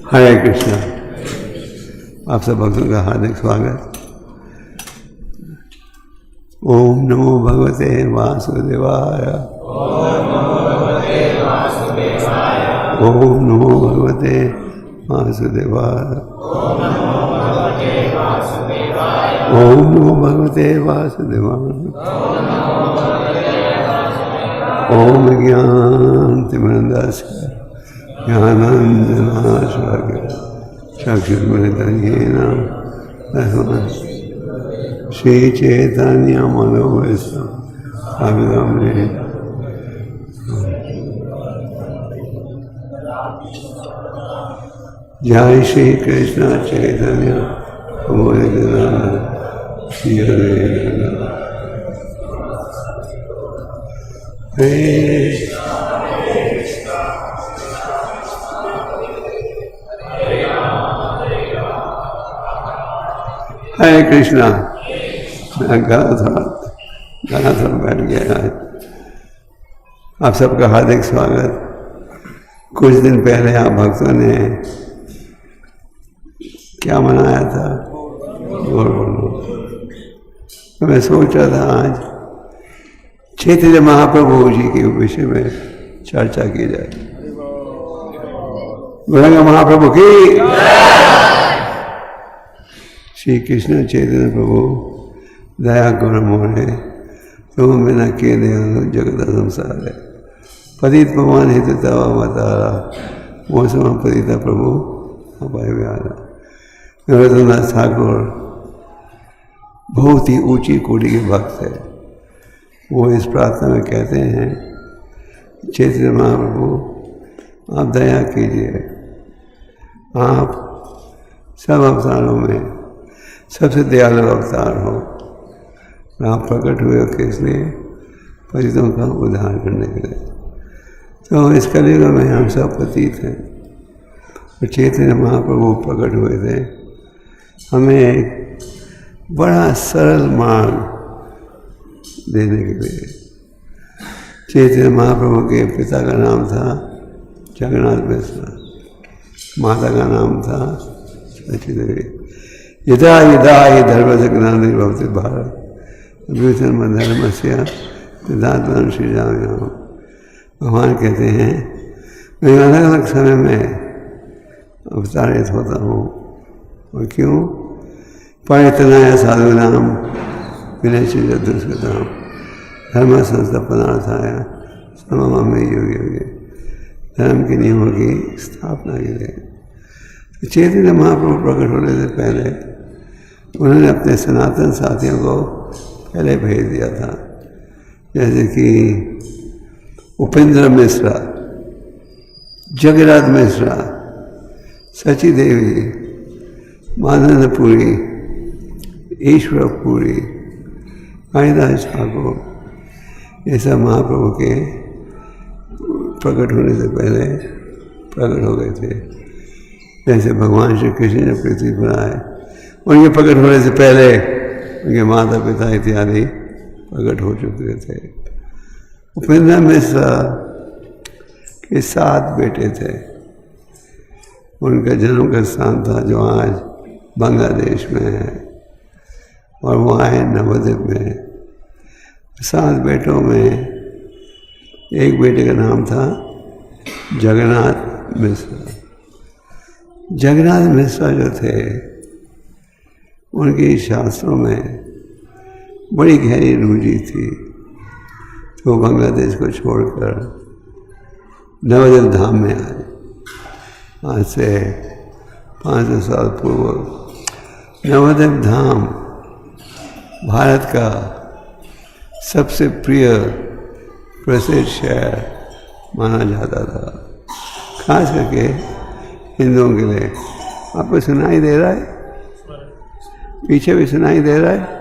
हरे कृष्णा। आप सब भक्तों का हार्दिक स्वागत। ओम नमो भगवते वासुदेवाय। ओम नमो भगवते वासुदेवाय। ओम नमो भगवते वासुदेवाय। ओम ज्ञानतिमिरन्धस्य ज्ञानाञ्जनाशलाकया चक्षुर्मिलितं तस्मै श्रीचैतन्यमनोभीष्टं स्थापितं येन जय श्री कृष्ण चैतन्य प्रभु नित्यानंद श्री हरे कृष्णा। मैं गला था बैठ गया। आप सबका हार्दिक स्वागत। कुछ दिन पहले आप भक्तों ने क्या मनाया था? बोलो। तो मैं सोच रहा था आज चैतन्य महाप्रभु जी के विषय में चर्चा की जाए। बोलेंगे महाप्रभु की। श्री कृष्ण चैतन्य प्रभु दया गुण मोहे तुम बिना के दयालु जगत संसार है। पतित पवन हेतु तवा मतारा मौसम पतिता प्रभु अपाय व्यारा। नरोत्तमदास ठाकुर बहुत ही ऊंची कोटि के भक्त है। वो इस प्रार्थना में कहते हैं, चैतन्य महाप्रभु आप दया कीजिए। आप सब अवतारों में सबसे दयालु अवतार हो। आप प्रकट हुए हो किस लिए? पतितों का उद्धार करने के लिए। तो इस कलयुग में हम सब पतित हैं और चैतन्य महाप्रभु प्रकट हुए थे हमें एक बड़ा सरल मार्ग देने के लिए। चैतन्य महाप्रभु के पिता का नाम था जगन्नाथ मिश्र, माता का नाम था सची देवी। यदा यदा ये धर्म से ज्ञानी भवति भारत विभूषण धर्म से सिद्धात्म श्री जाम। भगवान कहते हैं मैं अलग अलग समय में अवतारित होता हूँ। और क्यों? परितनाय साधु नाम विनश्य दुष्कृताम धर्म संस्थापनार्थाय सममे युग युगे। धर्म के नियमों की स्थापना के लिए चैतन्य महाप्रभु प्रकट होने से पहले उन्होंने अपने सनातन साथियों को पहले भेज दिया था। जैसे कि उपेंद्र मिश्रा, जगन्नाथ मिश्रा, सची देवी, माधवपुरी, ईश्वरपुरी, कालिदास ठाकुर, ये सब महाप्रभु के प्रकट होने से पहले प्रकट हो गए थे। जैसे भगवान श्री कृष्ण ने पृथ्वी पर आए, उनके प्रकट होने से पहले उनके माता पिता इत्यादि प्रकट हो चुके थे। उपेंद्र मिश्रा के 7 बेटे थे। उनका जन्म का स्थान था जो आज बांग्लादेश में है, और वो आए नवद्वीप में। 7 बेटों में एक बेटे का नाम था जगन्नाथ मिश्रा। जगन्नाथ मिश्रा जो थे उनके शास्त्रों में बड़ी गहरी रुचि थी। तो बांग्लादेश को छोड़कर नवद्वीप धाम में आए। आज से 500 साल पूर्व नवद्वीप धाम भारत का सबसे प्रिय प्रसिद्ध शहर माना जाता था, खास करके हिंदुओं के लिए। आपको सुनाई दे रहा है? पीछे भी सुनाई दे रहा है?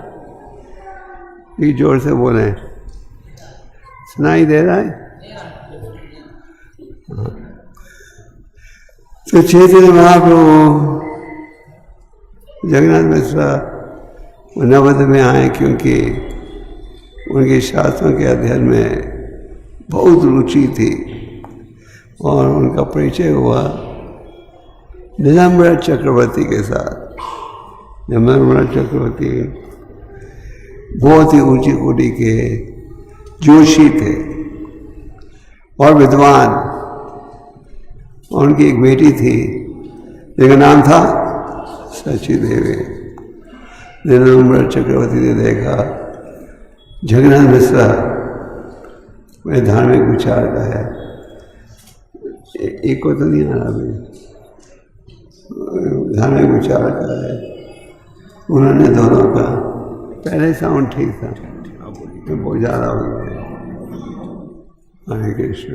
ये जोर से बोलें। सुनाई दे रहा है? तो चैतन्य महाप्रभु जगन्नाथ मिश्रा नवद्वीप में आए क्योंकि उनके शास्त्रों के अध्ययन में बहुत रुचि थी और उनका परिचय हुआ निलंबर चक्रवर्ती के साथ। निलंबर चक्रवर्ती बहुत ही ऊंची कोटि के जोशी थे और विद्वान। उनकी एक बेटी थी जिसका नाम था सची देवी। निलंबर चक्रवर्ती ने देखा जगन्नाथ मिश्रा में धार्मिक विचार का है, एक को तो नहीं आ रहा भाई, धार्मिक विचार का है। उन्होंने दोनों का, पहले साउंड ठीक था, बहुत ज़्यादा हो गया। हरे कृष्ण।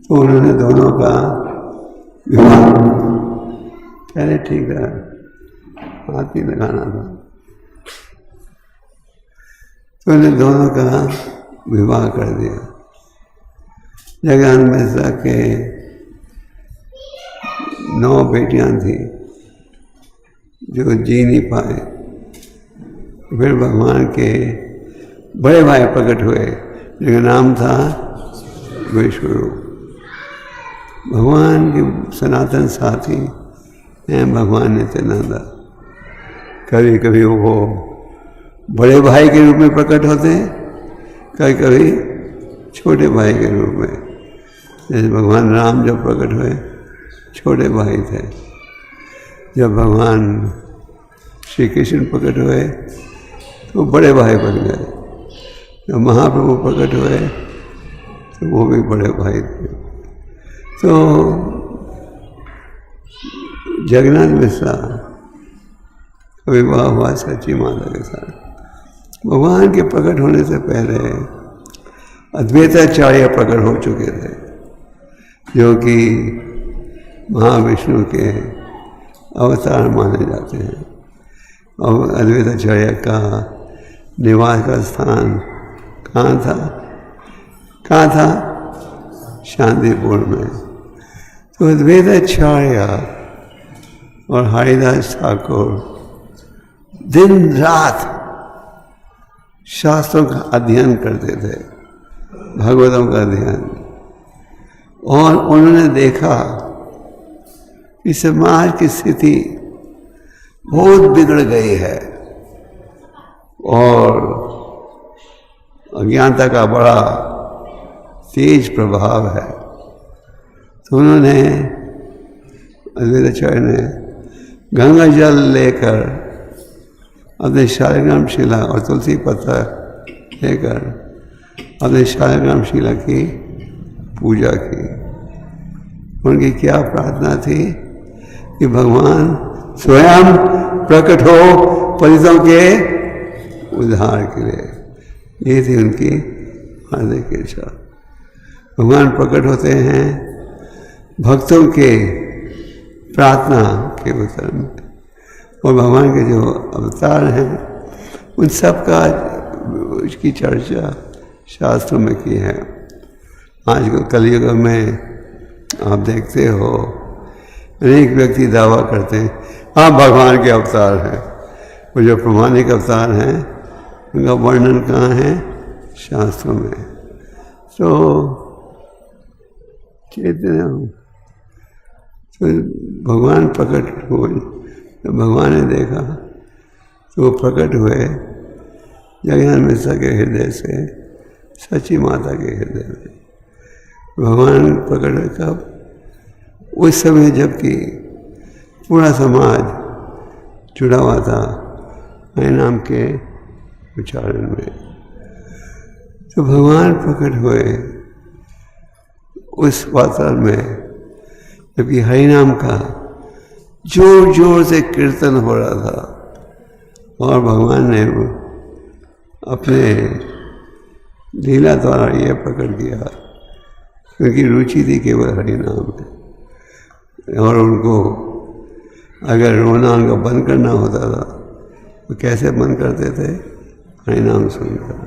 तो उन्होंने दोनों का विवाह, पहले ठीक था, हाथ ही लगाना था, तो उन्हें दोनों का विवाह कर दिया। जगन्नाथ मिश्रा के 9 बेटियां थी जो जी नहीं पाए। फिर भगवान के बड़े भाई प्रकट हुए जिनका नाम था विश्वरूप। भगवान के सनातन साथी हैं भगवान नित्यानंद। कभी कभी वो बड़े भाई के रूप में प्रकट होते हैं, कभी कभी छोटे भाई के रूप में। जैसे भगवान राम जब प्रकट हुए छोटे भाई थे, जब भगवान श्री कृष्ण प्रकट हुए तो बड़े भाई बन गए, जब महाप्रभु प्रकट हुए तो वो भी बड़े भाई थे। तो जगन्नाथ मिश्रा का विवाह हुआ सच्ची माता के साथ। भगवान के प्रकट होने से पहले अद्वैताचार्य प्रकट हो चुके थे, जो कि महाविष्णु के अवतार माने जाते हैं। और अद्वैताचार्य का निवास का स्थान कहाँ था? शांतिपुर में। तो अद्वैताचार्य और हरिदास ठाकुर दिन रात शास्त्रों का अध्ययन करते थे, भागवतों का अध्ययन। और उन्होंने देखा कि समाज की स्थिति बहुत बिगड़ गई है और अज्ञानता का बड़ा तेज प्रभाव है। तो उन्होंने, अद्वैताचार्य ने गंगा जल लेकर अपने शालिग्राम शिला और तुलसी पत्ता लेकर अपने शालिग्राम शिला की पूजा की। उनकी क्या प्रार्थना थी कि भगवान स्वयं प्रकट हो पतितों के उद्धार के लिए। ये थी उनकी हार्दिक इच्छा। भगवान प्रकट होते हैं भक्तों के प्रार्थना के उत्तर में, और भगवान के जो अवतार हैं उन सब का उसकी चर्चा शास्त्रों में की है। आजकल कलयुग में आप देखते हो अनेक व्यक्ति दावा करते हैं हाँ भगवान के अवतार हैं, वो जो प्रमाणिक अवतार हैं उनका वर्णन कहाँ है? शास्त्रों में। तो चैतन्य तो भगवान प्रकट हुए, तो भगवान ने देखा तो वो प्रकट हुए जगन्नाथ मिश्रा के हृदय से सच्ची माता के हृदय में। भगवान प्रकट हुए कब? उस समय जबकि पूरा समाज जुड़ा हुआ था हरिनाम के उच्चारण में। तो भगवान प्रकट हुए उस वातावरण में जबकि हरिनाम का जोर जोर से कीर्तन हो रहा था, और भगवान ने अपने लीला द्वारा यह प्रकट किया क्योंकि रुचि थी केवल हरिनाम में। और उनको अगर रोना उनका बंद करना होता था तो कैसे बंद करते थे? हरिनाम सुनकर।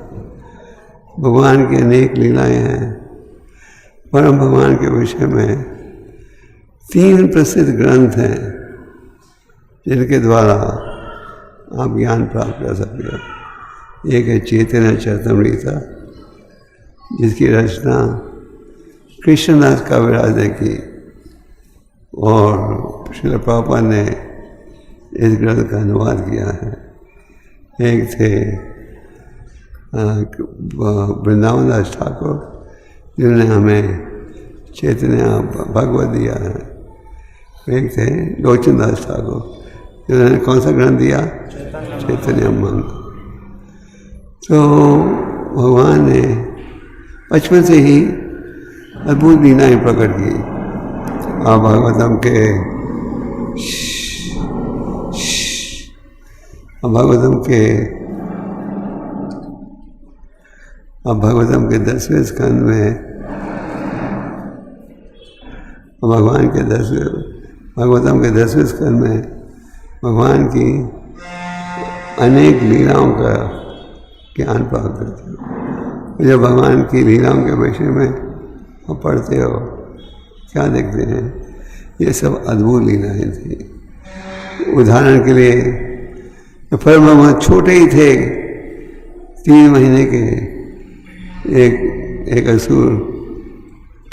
भगवान की अनेक लीलाएं हैं। परम भगवान के विषय में 3 प्रसिद्ध ग्रंथ हैं जिनके द्वारा आप ज्ञान प्राप्त कर सकते हो। एक है चैतन्य चरितमृत, जिसकी रचना कृष्णदास काविराज ने की और श्रील प्रभुपाद ने इस ग्रंथ का अनुवाद किया है। एक थे वृंदावन दास ठाकुर, जिन्होंने हमें चैतन्य भगवत दिया है। एक थे लोचन दास ठाकुर, जिन्होंने कौन सा ग्रंथ दिया? चैतन्य मंत्र। तो भगवान ने बचपन से ही अद्भुत लीलाएं प्रकट की। आप भागवतम के 10वें स्कंद में भागवतम के 10वें स्कंद में भगवान की अनेक लीलाओं का ज्ञान प्राप्त करते हो। जब भगवान की लीलाओं के विषय में आप पढ़ते हो, क्या देखते हैं? ये सब अद्भुत लीलाएं थी। उदाहरण के लिए परब्रह्म छोटे ही थे, 3 महीने के, एक असुर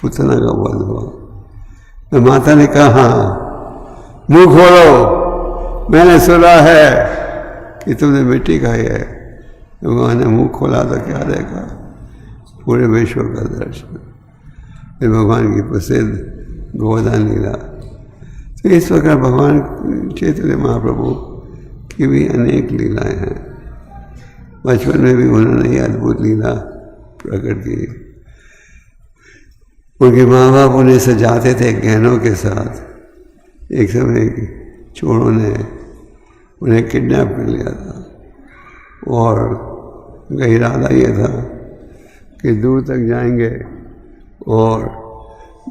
पुतना का वध हुआ। तो माता ने कहा, मुंह खोलो, मैंने सुना है कि तुमने मिट्टी खाई है। तो भगवान ने मुंह खोला तो क्या देखा? पूरे विश्व का दर्शन। फिर भगवान की प्रसिद्ध गोवर्धन लीला। तो इस प्रकार भगवान चैतन्य महाप्रभु की भी अनेक लीलाएं हैं। बचपन में भी उन्होंने ये अद्भुत लीला प्रकट की। उनके माँ बाप उन्हें सजाते थे गहनों के साथ। एक समय चोरों ने उन्हें किडनैप कर लिया था और उनका इरादा ये था कि दूर तक जाएंगे और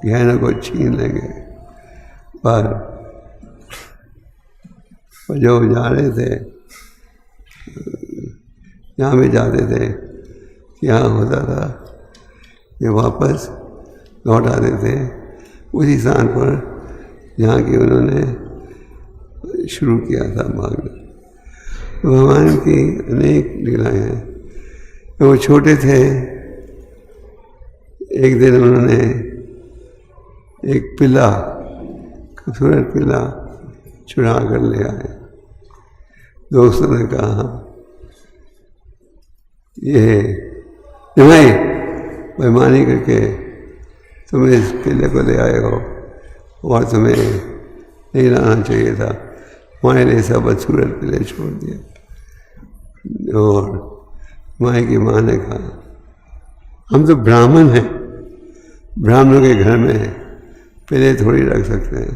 गहनों को छीन लेंगे। पर जो जा रहे थे, जहाँ भी जाते थे, यहाँ होता था ये वापस लौट आते थे उसी स्थान पर जहाँ की उन्होंने शुरू किया था मांगना। भगवान की अनेक लीलाएं हैं। तो वो छोटे थे, एक दिन उन्होंने एक पिल्ला, खूबसूरत पिल्ला चुरा कर ले आए। दोस्तों ने कहा, ये भाई बेईमानी करके तुम इस पिल्ले को ले आए हो और तुम्हें नहीं लाना चाहिए था। हमारे लिए सब बदसूरत पिल्ले छोड़ दिए। और माई की माँ ने कहा, हम तो ब्राह्मण हैं, ब्राह्मणों के घर में पिल्ले थोड़ी रख सकते हैं।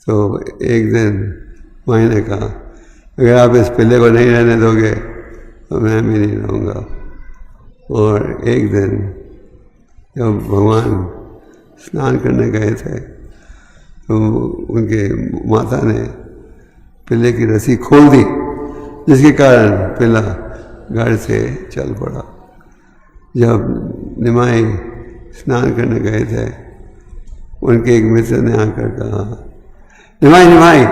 तो एक दिन माई ने कहा, अगर आप इस पिल्ले को नहीं रहने दोगे तो मैं भी नहीं रहूँगा। और एक दिन जब भगवान स्नान करने गए थे तो उनके माता ने पिल्ले की रस्सी खोल दी, जिसके कारण पिल्ला घर से चल पड़ा। जब निमाई स्नान करने गए थे, उनके एक मित्र ने आकर कहा, निमाई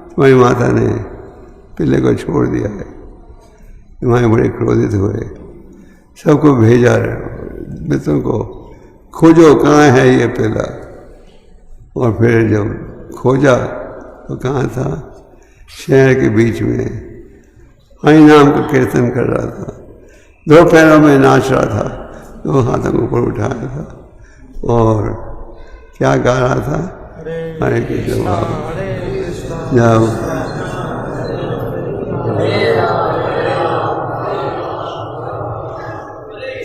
तुम्हारी माता ने पिल्ले को छोड़ दिया है। निमाई बड़े क्रोधित हुए, सबको भेजा मित्रों को, खोजो कहाँ है ये पिल्ला। और फिर जब खोजा तो कहाँ था? शहर के बीच में हरि नाम का कीर्तन कर रहा था, 2 पैरों में नाच रहा था, 2 हाथों को ऊपर उठाया था और क्या गा रहा था? हरे कृष्ण जब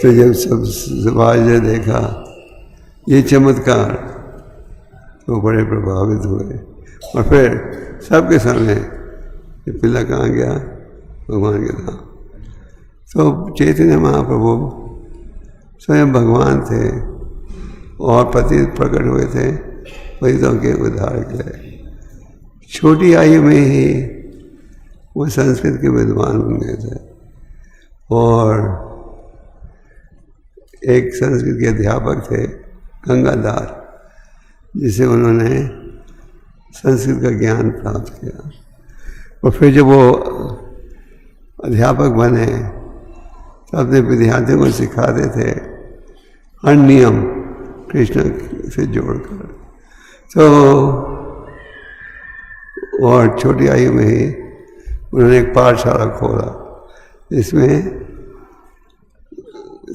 तो जब सब समाज ने देखा ये चमत्कार तो बड़े प्रभावित हुए। और फिर सबके सामने ये पिल्ला कहाँ गया? भगवान के धाम। तो चैतन्य महाप्रभु स्वयं भगवान थे और पतित प्रकट हुए थे पतितों के उद्धार के लिए। छोटी आयु में ही वो संस्कृत के विद्वान बन गए थे और एक संस्कृत के अध्यापक थे गंगाधार, जिसे उन्होंने संस्कृत का ज्ञान प्राप्त किया। और फिर जब वो अध्यापक बने तो अपने विद्यार्थियों को सिखाते थे हर नियम कृष्ण से जोड़कर। तो और छोटी आयु में ही उन्होंने एक पाठशाला खोला जिसमें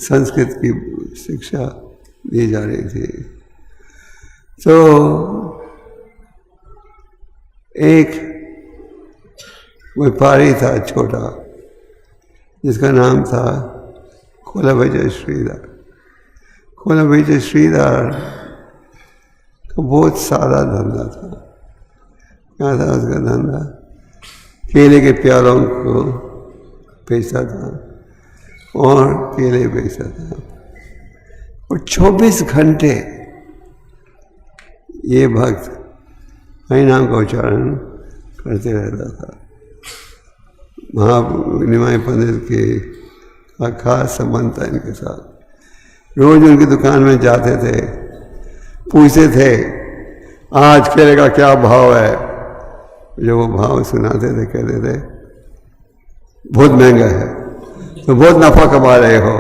संस्कृत की शिक्षा दी जा रही थी। तो एक व्यापारी था छोटा, जिसका नाम था खोलाविजय श्रीधर। खोलाविजय श्रीधर का बहुत सादा धंधा था। क्या था उसका धंधा? केले के प्यालों को बेचता था और केले बेचता था, और 24 घंटे ये भक्त हरिनाम का उच्चारण करते रहता था। निमाई पंडित के खास संबंध था इनके साथ। रोज उनकी दुकान में जाते थे, पूछते थे आज केले का क्या भाव है। जो वो भाव सुनाते थे कहते थे बहुत महंगा है, तो बहुत नफा कमा रहे हो,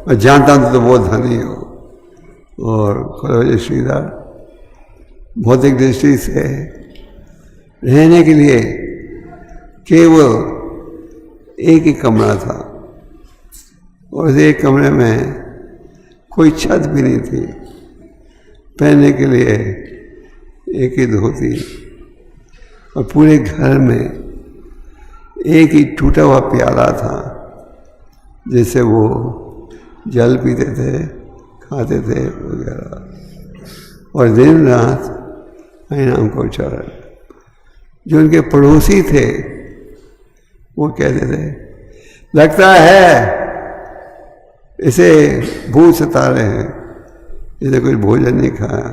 मैं जानता हूँ तो बहुत धनी हो। और खोलाविजय श्रीधर भौतिक दृष्टि से रहने के लिए केवल एक ही कमरा था, और उस एक कमरे में कोई छत भी नहीं थी। पहनने के लिए एक ही धोती, और पूरे घर में एक ही टूटा हुआ प्याला था जिससे वो जल पीते थे, खाते थे वगैरह, और दिन रात हरिनाम का उच्चारण। जो उनके पड़ोसी थे वो कहते थे लगता है इसे भूत सता रहे हैं, इसे कुछ भोजन नहीं खाया।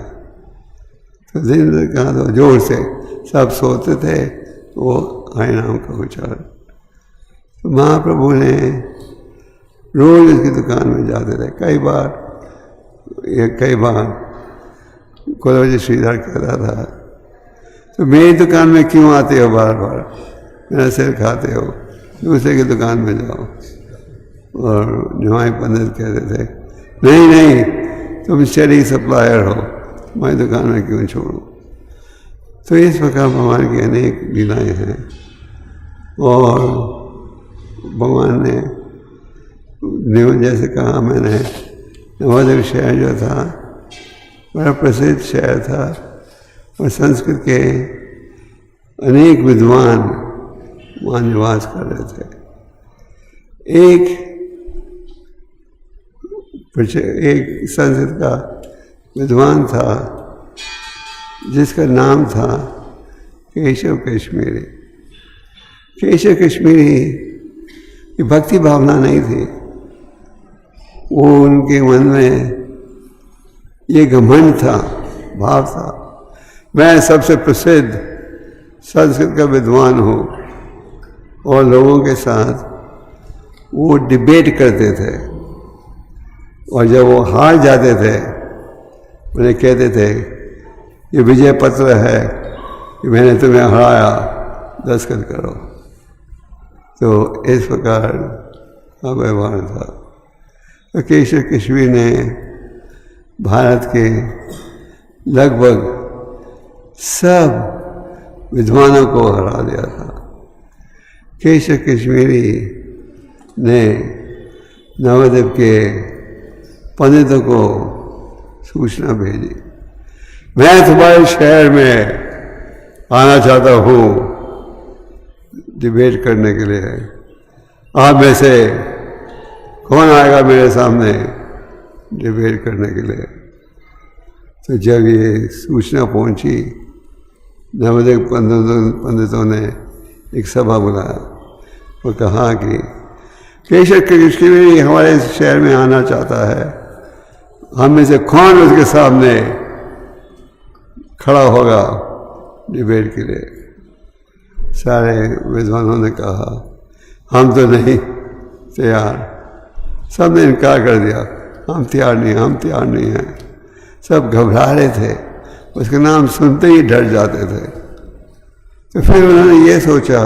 तो दिन कहा तो जोर से सब सोते थे, वो हरिनाम का उच्चारण। तो महाप्रभु ने रोज उसकी दुकान में जाते थे। कई बार खोलाविजय श्रीधर कहता था तो मेरी दुकान में क्यों आते हो बार बार, मेरा सिर खाते हो, दूसरे की दुकान में जाओ। और निमाई पंडित कहते थे नहीं नहीं, तुम स्टडी सप्लायर हो, तुम्हारी दुकान में क्यों छोड़ो। तो इस प्रकार भगवान की अनेक लीलाएँ हैं। और भगवान ने जैसे कहा मैंने, नवद्वीप शहर जो था बड़ा प्रसिद्ध शहर था, और संस्कृत के अनेक विद्वान वहाँ निवास कर रहे थे। एक संस्कृत का विद्वान था जिसका नाम था केशव कश्मीरी। केशव कश्मीरी की भक्ति भावना नहीं थी, वो उनके मन में ये घमंड था, भाव था मैं सबसे प्रसिद्ध संस्कृत का विद्वान हूँ। और लोगों के साथ वो डिबेट करते थे, और जब वो हार जाते थे उन्हें कहते थे ये विजय पत्र है कि मैंने तुम्हें हराया, दस्तखत करो। तो इस प्रकार का व्यवहार था। तो केशव कश्मीरी ने भारत के लगभग सब विद्वानों को हरा दिया था। केशव कश्मीरी ने नवद्वीप के पंडितों को सूचना भेजी, मैं तुम्हारे शहर में आना चाहता हूँ डिबेट करने के लिए, आप में से कौन आएगा मेरे सामने डिबेट करने के लिए। तो जब ये सूचना पहुंची, नवद्वीप पंडितों ने एक सभा बुलाया और कहा कि केशव कश्मीरी हमारे शहर में आना चाहता है, हम में से कौन उसके सामने खड़ा होगा डिबेट के लिए। सारे विद्वानों ने कहा हम तो नहीं तैयार, सब ने इनकार कर दिया, हम तैयार नहीं हैं। सब घबरा रहे थे, उसका नाम सुनते ही डर जाते थे। तो फिर उन्होंने ये सोचा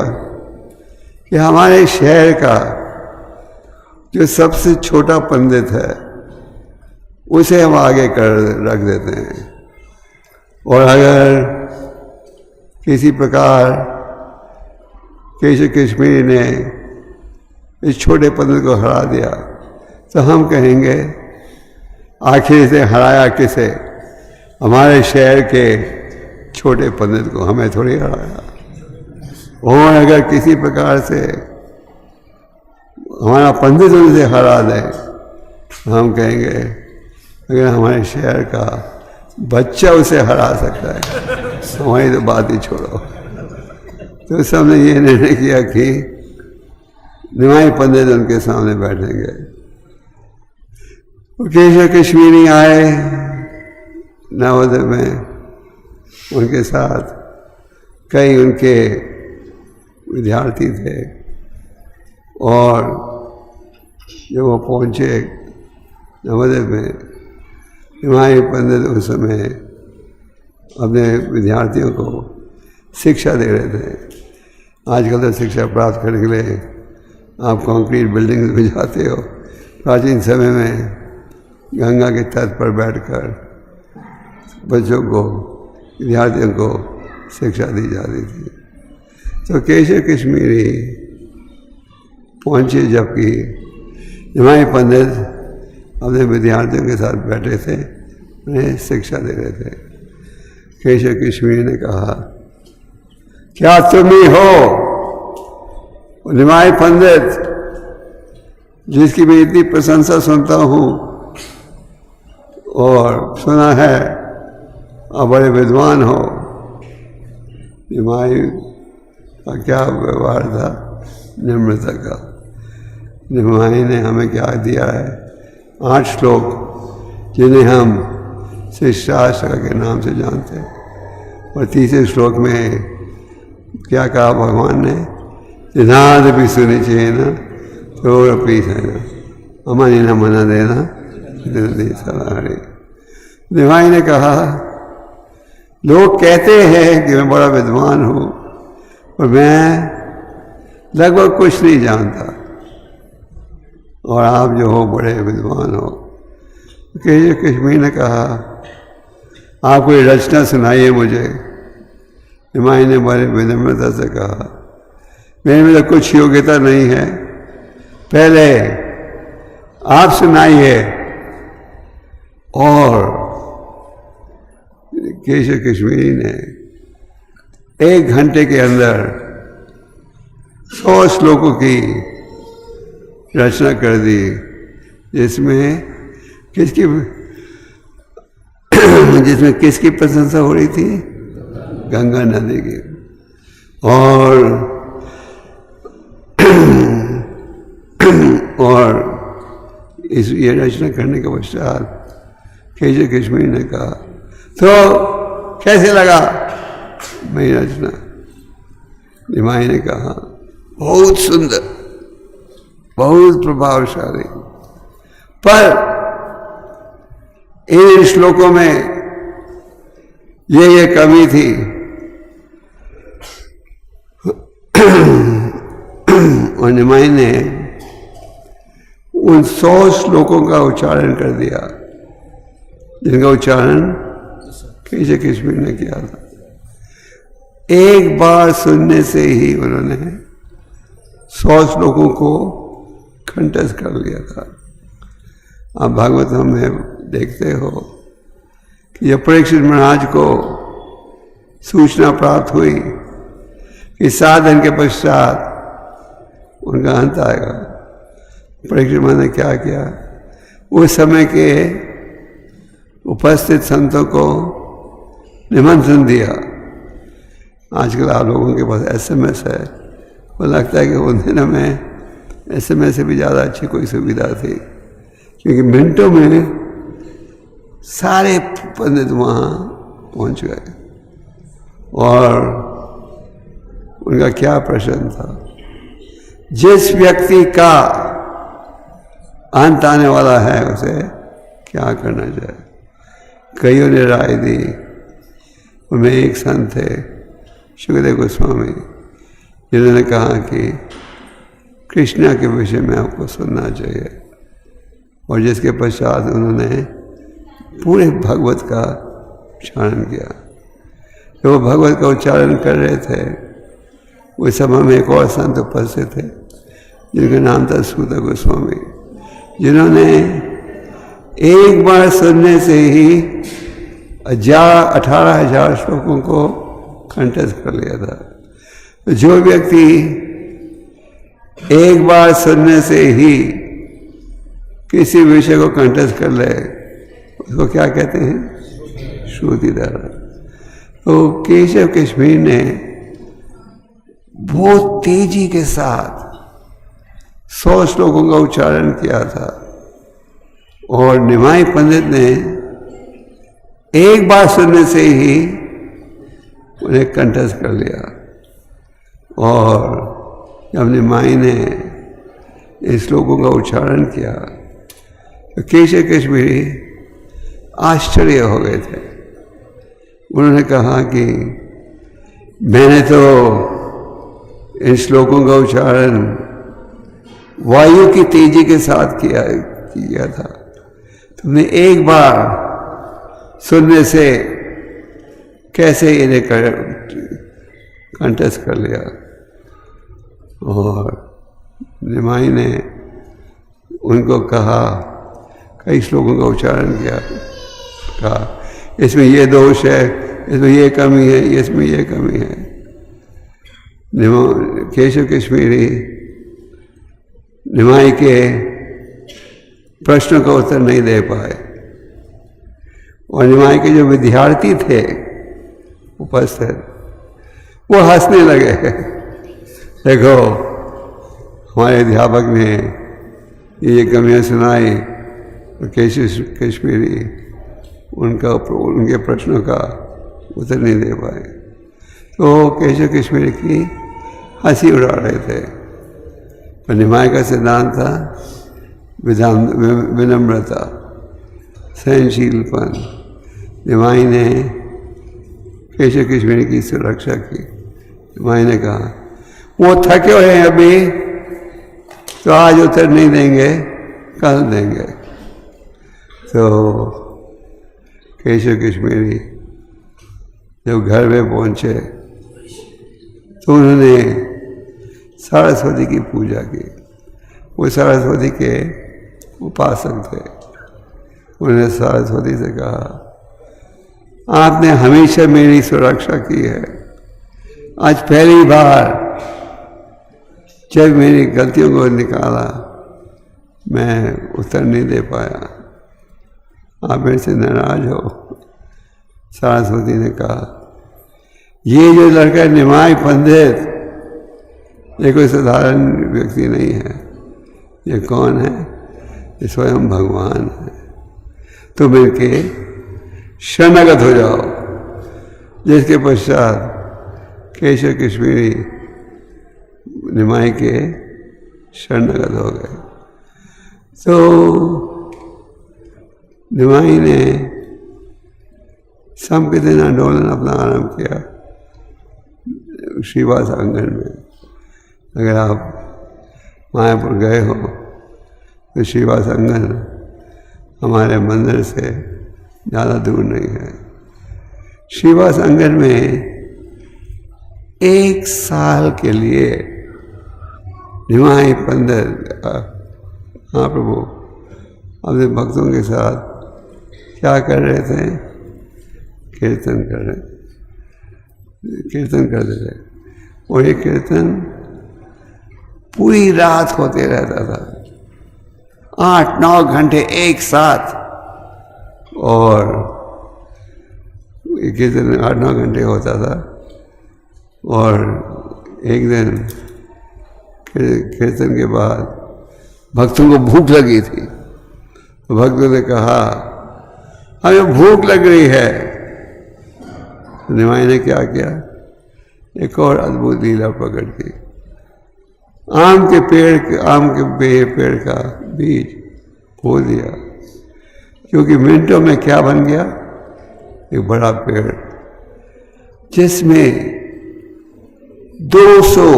कि हमारे शहर का जो सबसे छोटा पंडित है उसे हम आगे कर रख देते हैं, और अगर किसी प्रकार केशव कश्मीरी ने इस छोटे पंडित को हरा दिया तो हम कहेंगे आखिर से हराया किसे? हमारे शहर के छोटे पंडित को, हमें थोड़ी हराया। और अगर किसी प्रकार से हमारा पंडित उनसे हरा दे, हम कहेंगे अगर हमारे शहर का बच्चा उसे हरा सकता है, हमारी तो बात ही छोड़ो। तो सबने ये निर्णय किया कि निमाई पंडित उनके सामने बैठेंगे। केशव कश्मीरी आए नवोदय में, उनके साथ कई उनके विद्यार्थी थे। और जब वो पहुँचे नवोदय में, निमाई पंडित उस समय अपने विद्यार्थियों को शिक्षा दे रहे थे। आजकल तो शिक्षा प्राप्त करने के लिए आप कंक्रीट बिल्डिंग्स में जाते हो। प्राचीन समय में गंगा के तट पर बैठकर बच्चों को, विद्यार्थियों को शिक्षा दी जाती थी। तो केशव कश्मीरी पहुँचे जबकि निमाई पंडित अपने विद्यार्थियों के साथ बैठे थे, उन्हें शिक्षा दे रहे थे। केशव कश्मीरी ने कहा, क्या तुम ही हो निमाई पंडित जिसकी मैं इतनी प्रशंसा सुनता हूँ और सुना है आप बड़े विद्वान हो? निमाई का क्या व्यवहार था, निम्रता का। निमाई ने हमें क्या दिया है? 8 श्लोक जिन्हें हम शिष्टाष्टक के नाम से जानते हैं। और तीसरे श्लोक में क्या कहा भगवान ने? निनाद भी सुनी चाहिए ना, तो पीस है ना, अमानी न मना देना सलाहरी। निमाई ने कहा, लोग कहते हैं कि मैं बड़ा विद्वान हूँ और मैं लगभग कुछ नहीं जानता, और आप जो हो बड़े विद्वान हो। केशव कश्मीरी ने कहा, आप कोई रचना सुनाइए मुझे। निमाई ने बड़े विनम्रता से कहा, मेरे में तो कुछ योग्यता नहीं है, पहले आप सुनाइए। और केशव कश्मीरी ने 1 घंटे के अंदर 100 श्लोकों की रचना कर दी, जिसमें किसकी प्रशंसा हो रही थी? गंगा नदी की। और ये रचना करने के पश्चात केशव कश्मीरी ने कहा, तो कैसे लगा मेरी रचना? निमाई ने कहा, बहुत सुंदर, बहुत प्रभावशाली, पर इन श्लोकों में ये कमी थी। और निमाई ने उन 100 श्लोकों का उच्चारण कर दिया जिनका उच्चारण केशव कश्मीरी ने किया था। एक बार सुनने से ही उन्होंने 100 श्लोकों को कंठस्थ कर लिया था। आप भागवतम में देखते हो कि जब परीक्षित महाराज को सूचना प्राप्त हुई कि 7 दिन के पश्चात उनका अंत आएगा, परीक्षित महाराज ने क्या किया? उस समय के उपस्थित संतों को निमंत्रण दिया। आजकल आप लोगों के पास SMS है, वो लगता है कि उन दिनों में SMS से भी ज़्यादा अच्छी कोई सुविधा थी, क्योंकि मिनटों में सारे पंडित वहाँ पहुँच गए। और उनका क्या प्रश्न था? जिस व्यक्ति का अंत आने वाला है उसे क्या करना चाहिए? कईयों ने राय दी। उनमें एक संत थे सुखदेव गोस्वामी, जिन्होंने कहा कि कृष्णा के विषय में आपको सुनना चाहिए। और जिसके पश्चात उन्होंने पूरे भागवत का उच्चारण किया। तो वो भगवत का उच्चारण कर रहे थे। उस समय में एक और संत उपस्थित थे जिनका नाम था सूत गोस्वामी, जिन्होंने एक बार सुनने से ही 18,000 श्लोकों को कंठस्थ कर लिया था। तो जो व्यक्ति एक बार सुनने से ही किसी विषय को कंठस्थ कर ले उसको क्या कहते हैं? श्रुतिधर। तो केशव कश्मीर ने बहुत तेजी के साथ 100 श्लोकों का उच्चारण किया था और निमाई पंडित ने एक बार सुनने से ही उन्हें कंठस्थ कर लिया। और जब निमाई ने इन श्लोकों का उच्चारण किया तो केशव कश्मीरी आश्चर्य हो गए थे। उन्होंने कहा कि मैंने तो इन श्लोकों का उच्चारण वायु की तेजी के साथ किया था, तुमने एक बार सुनने से कैसे इन्हें कंठस्थ कर लिया? और निमाई ने उनको कहा, कई श्लोकों का उच्चारण किया, कहा इसमें ये दोष है, इसमें ये कमी है, इसमें ये कमी है। केशव कश्मीरी निमाई के प्रश्नों का उत्तर नहीं दे पाए और निमाई के जो विद्यार्थी थे उपस्थित वो हंसने लगे। देखो हमारे अध्यापक ने ये कमियां सुनाई और केशव कश्मीरी उनके प्रश्नों का उत्तर नहीं दे पाए। तो केशव कश्मीरी की हंसी उड़ा रहे थे। पर निमाई का सिद्धांत था विनम्रता, सहनशीलपन। निमाई ने केशव कश्मीरी की सुरक्षा की। निमाई ने कहा वो थके हुए हैं अभी, तो आज उत्तर नहीं देंगे, कल देंगे। तो केशव कश्मीरी जब घर में पहुंचे तो उन्होंने सरस्वती की पूजा की। वो सरस्वती के उपासक थे। उन्होंने सरस्वती से कहा, आपने हमेशा मेरी सुरक्षा की है, आज पहली बार जब मेरी गलतियों को निकाला मैं उत्तर नहीं दे पाया, आप मेरे से नाराज हो। सरस्वती ने कहा, ये जो लड़का निमाई पंडित ये कोई साधारण व्यक्ति नहीं है, ये कौन है? ये स्वयं भगवान है। तुम इनके शरणागत हो जाओ। जिसके पश्चात केशव कश्मीरी निमाई के शरणागत हो गए। तो निमाई ने सम के दिन आंदोलन अपना आरंभ किया श्रीवास आंगन में। अगर आप मायापुर गए हो तो श्रीवास आंगन हमारे मंदिर से ज़्यादा दूर नहीं है। श्रीवास आंगन में 1 साल के लिए निमाई पंडित महाप्रभु अपने भक्तों के साथ क्या कर रहे थे? कीर्तन करते थे। और ये कीर्तन पूरी रात होते रहता था, 8-9 घंटे एक साथ। और ये कीर्तन 8-9 घंटे होता था। और एक दिन कीर्तन के बाद भक्तों को भूख लगी थी। तो भक्तों ने कहा, हमें भूख लग रही है। तो निमाई ने क्या किया? एक और अद्भुत लीला प्रकट की। आम के पेड़ का बीज बो दिया, क्योंकि मिनटों में क्या बन गया? एक बड़ा पेड़ जिसमें 200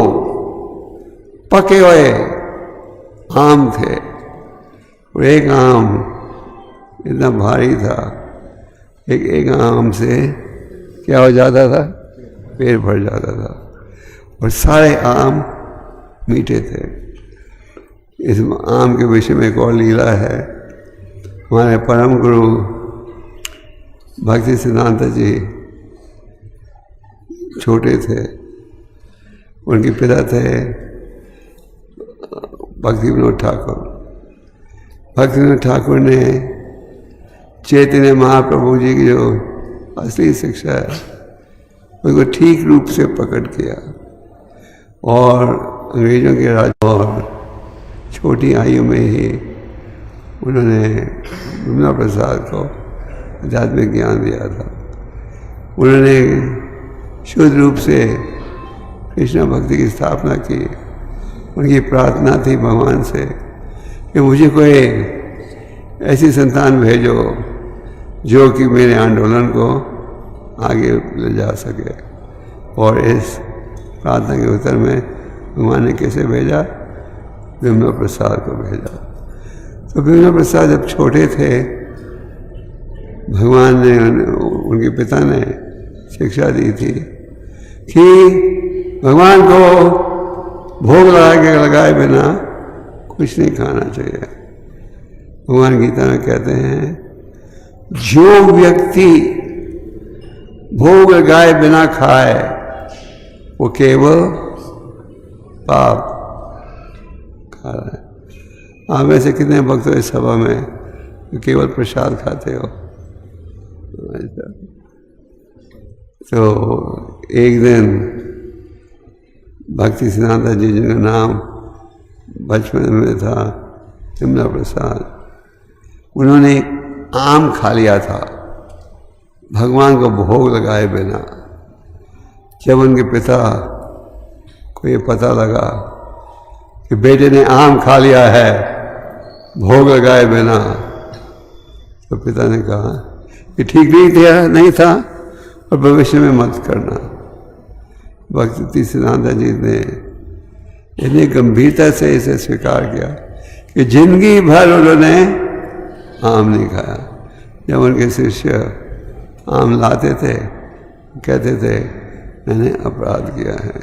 पके हुए आम थे। और एक आम इतना भारी था, एक आम से क्या हो जाता था? पेट भर जाता था और सारे आम मीठे थे। इस आम के विषय में एक और लीला है। हमारे परम गुरु भक्ति सिद्धांत जी छोटे थे, उनके पिता थे भक्ति विनोद ठाकुर। भक्ति विनोद ठाकुर ने चैतन्य महाप्रभु जी की जो असली शिक्षा है उसको ठीक रूप से प्रकट किया और अंग्रेजों के राज और छोटी आयु में ही उन्होंने विमला प्रसाद को आध्यात्मिक ज्ञान दिया था। उन्होंने शुद्ध रूप से कृष्ण भक्ति की स्थापना की। उनकी प्रार्थना थी भगवान से कि मुझे कोई ऐसी संतान भेजो जो कि मेरे आंदोलन को आगे ले जा सके। और इस प्रार्थना के उत्तर में भगवान ने कैसे भेजा? विमला प्रसाद को भेजा। तो विमला प्रसाद जब छोटे थे, भगवान ने उनके पिता ने शिक्षा दी थी कि भगवान को भोग लगाए बिना कुछ नहीं खाना चाहिए। भगवान गीता में कहते हैं जो व्यक्ति भोग लगाए बिना खाए वो केवल पाप खा रहा है। आप में से कितने भक्त हो इस सभा में तो केवल प्रसाद खाते हो? तो एक दिन भक्ति सिद्धांत जी जिनका नाम बचपन में था विमला प्रसाद, उन्होंने आम खा लिया था भगवान को भोग लगाए बिना। जब उनके पिता को ये पता लगा कि बेटे ने आम खा लिया है भोग लगाए बिना, तो पिता ने कहा कि ठीक नहीं था और भविष्य में मत करना। भक्ति सिद्धांत जी ने इतनी गंभीरता से इसे स्वीकार किया कि जिंदगी भर उन्होंने आम नहीं खाया। जब उनके शिष्य आम लाते थे कहते थे मैंने अपराध किया है।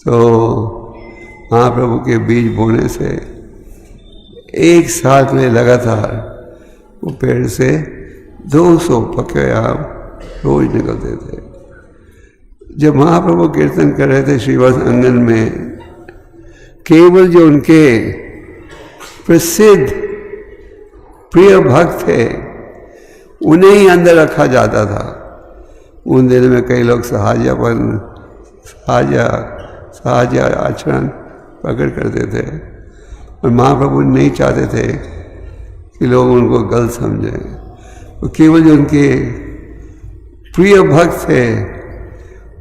तो महाप्रभु के बीज बोने से एक साल के लिए लगातार वो पेड़ से 200 पके आम रोज निकलते थे। जब महाप्रभु कीर्तन कर रहे थे श्रीवास आंगन में, केवल जो उनके प्रसिद्ध प्रिय भक्त थे उन्हें ही अंदर रखा जाता था। उन दिनों में कई लोग साहजा आचरण प्रकट करते थे और महाप्रभु नहीं चाहते थे कि लोग उनको गलत समझें। तो केवल जो उनके प्रिय भक्त थे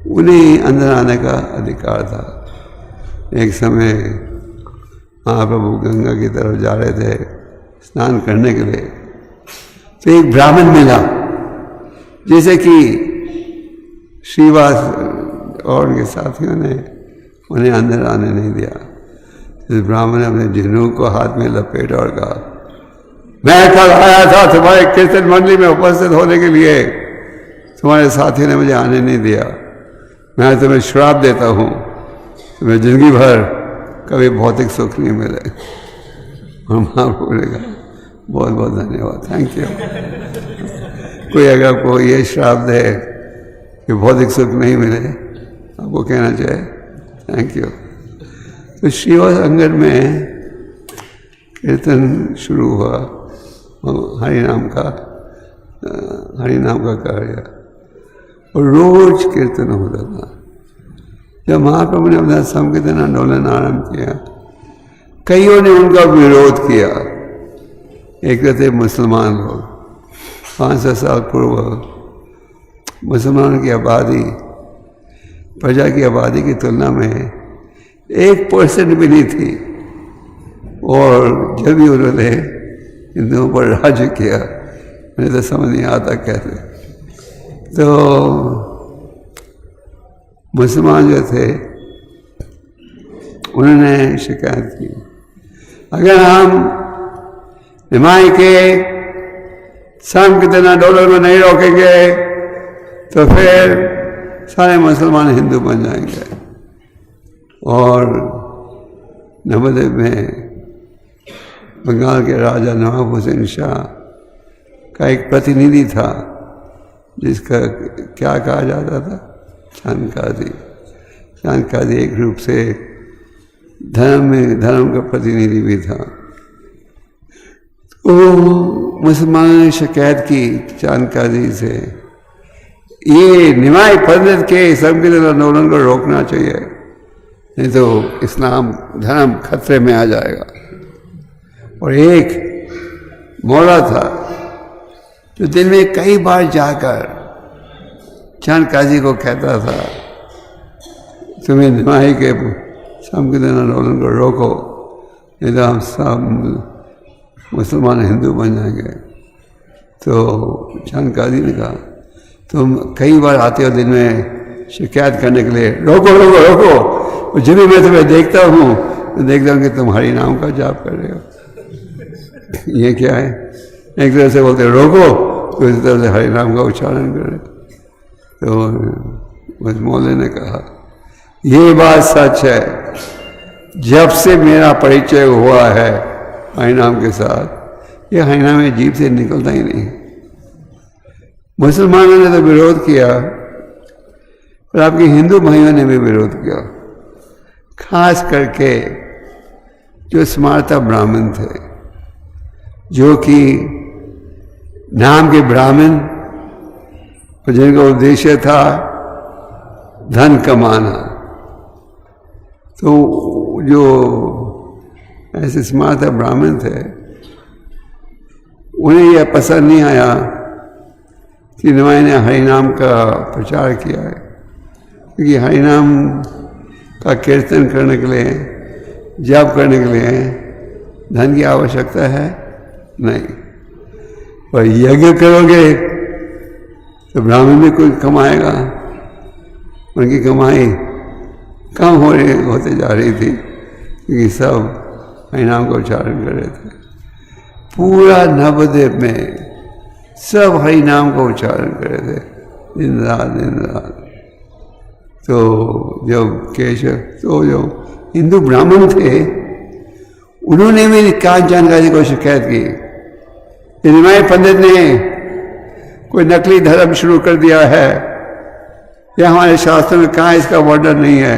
उन्हें अंदर आने का अधिकार था। एक समय महाप्रभु गंगा की तरफ जा रहे थे स्नान करने के लिए, तो एक ब्राह्मण मिला जैसे कि श्रीवास और उनके साथियों ने उन्हें अंदर आने नहीं दिया। इस ब्राह्मण ने अपने झिनुक को हाथ में लपेटा और कहा मैं कल आया था तुम्हारे कीर्तन मंडली में उपस्थित होने के लिए, तुम्हारे साथी ने मुझे आने नहीं दिया। मैं तुम्हें श्राप देता हूँ, तुम्हें जिंदगी भर कभी भौतिक सुख नहीं मिले। और महाप्रभु ने कहा बहुत बहुत धन्यवाद, थैंक यू। कोई अगर आपको ये श्राप दे कि भौतिक सुख नहीं मिले, आपको कहना चाहिए थैंक यू। तो श्रीवास अंगन में कीर्तन शुरू हुआ, हरि नाम का कार्य, और रोज कीर्तन होता था। जब महाप्रभु ने अपना संकीर्तन आंदोलन आरंभ किया, कईयों ने उनका विरोध किया। एक थे मुसलमान लोग। 500 साल पूर्व मुसलमानों की आबादी प्रजा की आबादी की तुलना में 1% भी नहीं थी, और जब भी उन्होंने हिंदुओं पर राज्य किया मुझे तो समझ नहीं आता कैसे। तो मुसलमान जो थे उन्होंने शिकायत की अगर हम निमाई के संकीर्तन आंदोलन में नहीं रोकेंगे तो फिर सारे मुसलमान हिंदू बन जाएंगे। और नवद्वीप में बंगाल के राजा नवाब हुसैन शाह का एक प्रतिनिधि था जिसका क्या कहा जाता था, चांद काजी। चांद काजी एक रूप से धर्म का प्रतिनिधि भी था। तो मुसलमानों ने शिकायत की चांद काजी से, ये निमाई पंडित के संकीर्ण आंदोलन को रोकना चाहिए, नहीं तो इस्लाम धर्म खतरे में आ जाएगा। और एक मौला था जो दिन में कई बार जाकर चांद काजी को कहता था, तुम्हें निमाही के संकीर्ण आंदोलन को रोको, नहीं तो हम सब मुसलमान हिंदू बन जाएंगे। तो चांद काजी ने कहा, तुम कई बार आते हो दिन में शिकायत करने के लिए, रोको रोको रोको। जब भी मैं तुम्हें देखता हूँ तो देखता हूँ कि तुम हरि नाम का जाप कर रहे हो। ये क्या है? एक तरह से बोलते रोको, तो इस तरह से हरि नाम का उच्चारण करे। तो उस मौले ने कहा, ये बात सच है, जब से मेरा परिचय हुआ है हरि नाम के साथ, ये हरि नाम में जीभ से निकलता ही नहीं। मुसलमानों ने तो विरोध किया, पर आपके हिंदू भाइयों ने भी विरोध किया, खास करके जो स्मार्ता ब्राह्मण थे, जो कि नाम के ब्राह्मण और जिनका उद्देश्य था धन कमाना। तो जो ऐसे स्मार्ता ब्राह्मण थे, उन्हें यह पसंद नहीं आया कि निमाई ने हरिनाम का प्रचार किया है, क्योंकि हरिनाम का कीर्तन करने के लिए, जाप करने के लिए धन की आवश्यकता है नहीं। पर यज्ञ करोगे तो ब्राह्मण भी कुछ कमाएगा, उनकी कमाई कम होते जा रही थी, क्योंकि सब हरिनाम का उच्चारण कर रहे थे। पूरा नवद्वीप में सब हरि नाम का उच्चारण कर रहे थे दिन रात। तो जब केशव, तो जो हिंदू ब्राह्मण थे, उन्होंने भी कान जानकारी को शिकायत की, निमाई पंडित ने कोई नकली धर्म शुरू कर दिया है, या हमारे शास्त्र में कहाँ इसका वर्णन नहीं है,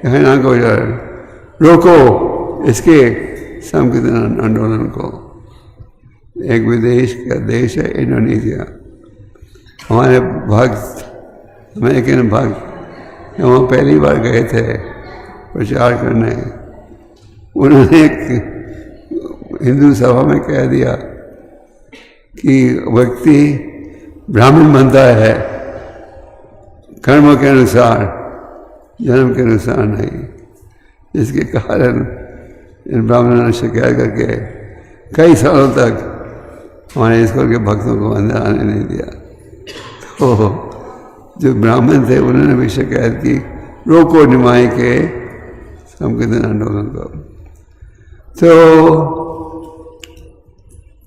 हरि नाम का उच्चारण रोको, इसके संकीर्ण आंदोलन को। एक विदेश का देश है इंडोनेशिया, हमारे भक्त, अमेरिकन भक्त वहाँ पहली बार गए थे प्रचार करने। उन्होंने एक हिंदू सभा में कह दिया कि व्यक्ति ब्राह्मण बनता है कर्म के अनुसार, जन्म के अनुसार नहीं। जिसके कारण इन ब्राह्मणों ने शिकायत करके कई सालों तक हमारे स्कूल के भक्तों को अंदर आने नहीं दिया। तो जो ब्राह्मण थे उन्होंने भी शिकायत की, रोको निमाई के संकीर्ण आंदोलन को। तो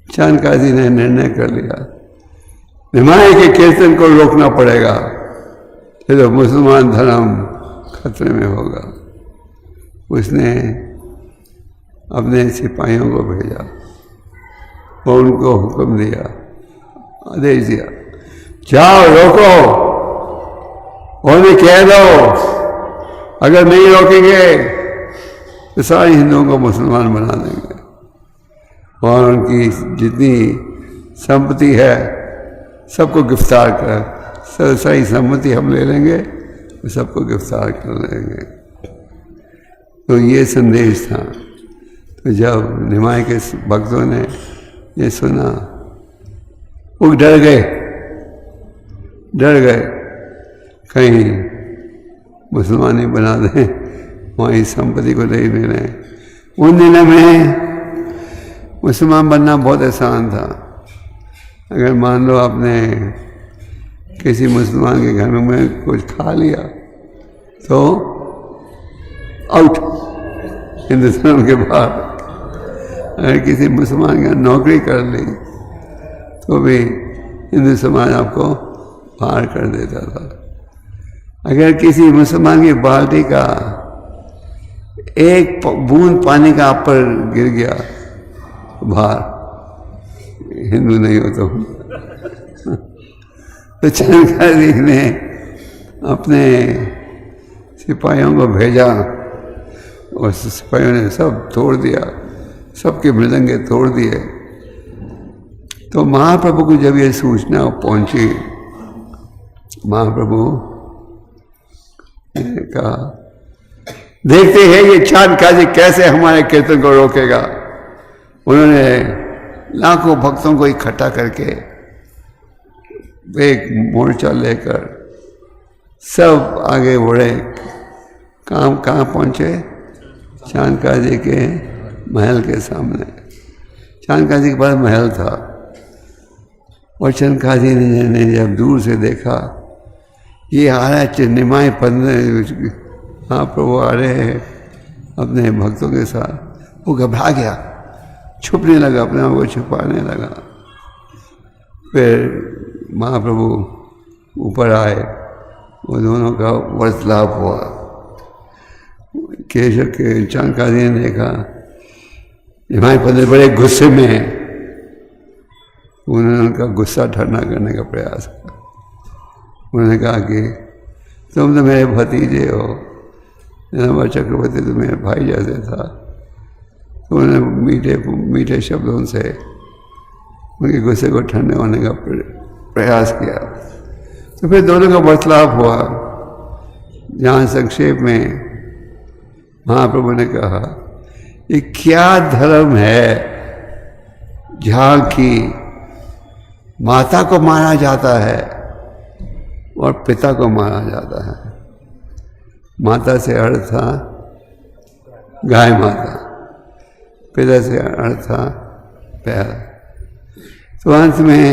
चांद काजी ने निर्णय कर लिया, निमाई के कीर्तन को रोकना पड़ेगा, तो मुसलमान धर्म खतरे में होगा। उसने अपने सिपाहियों को भेजा और उनको हुक्म दिया, आदेश दिया, जाओ रोको, उन्हें कह दो अगर नहीं रोकेंगे तो सारे हिंदुओं को मुसलमान बना देंगे, और उनकी जितनी संपत्ति है सबको गिरफ्तार कर, सही सम्मति हम ले लेंगे, तो सबको गिरफ्तार कर लेंगे। तो ये संदेश था। तो जब निमाई के भक्तों ने ये सुना, वो डर गए कहीं मुसलमानी बना दें, वहीं संपत्ति को नहीं ले लें। उन दिनों में मुसलमान बनना बहुत आसान था। अगर मान लो आपने किसी मुसलमान के घर में कुछ खा लिया तो आउट हिंदुस्तान के बाहर। अगर किसी मुसलमान के नौकरी कर ली तो भी हिंदू समाज आपको पार कर देता था। अगर किसी मुसलमान की बाल्टी का एक बूंद पानी का आप पर गिर गया बाहर, हिंदू नहीं हो तो चंद्रकाजी ने अपने सिपाहियों को भेजा और सिपाहियों ने सब तोड़ दिया, सबके मृदंगे तोड़ दिए। तो महाप्रभु को जब ये सूचना पहुंची, महाप्रभु ने कहा देखते हैं ये चंद्रकाजी कैसे हमारे कीर्तन को रोकेगा। उन्होंने लाखों भक्तों को इकट्ठा करके एक मोर्चा लेकर सब आगे बढ़े। कहाँ पहुंचे? चंद्रकाजी के महल के सामने। चंद्रकाजी के पास महल था और चंद्रकाजी ने जब दूर से देखा ये आ रहा है निमाय पंद्रह, हाँ प्रभु आ रहे हैं अपने भक्तों के साथ, वो घबरा गया, छुपने लगा, अपने आप को छुपाने लगा। फिर महाप्रभु ऊपर आए, वो दोनों का वार्तालाप हुआ। केशव के चंद्रकाजी ने देखा निमाय पंडित बड़े गुस्से में हैं, उन्होंने उनका गुस्सा ठंडा करने का प्रयास किया। उन्होंने कहा कि तुम तो मेरे भतीजे हो, नंबर चक्रवर्ती तो मेरे भाई जैसे था। तो उन्होंने मीठे मीठे शब्दों से उनके गुस्से को ठंडे होने का प्रयास किया। तो फिर दोनों का वार्तालाप हुआ, जहाँ संक्षेप में महाप्रभु ने कहा ये क्या धर्म है जहाँ की माता को मारा जाता है और पिता को मारा जाता है। माता से अर्थ था गाय माता, पिता से अर्थ था पैर। तो अंत में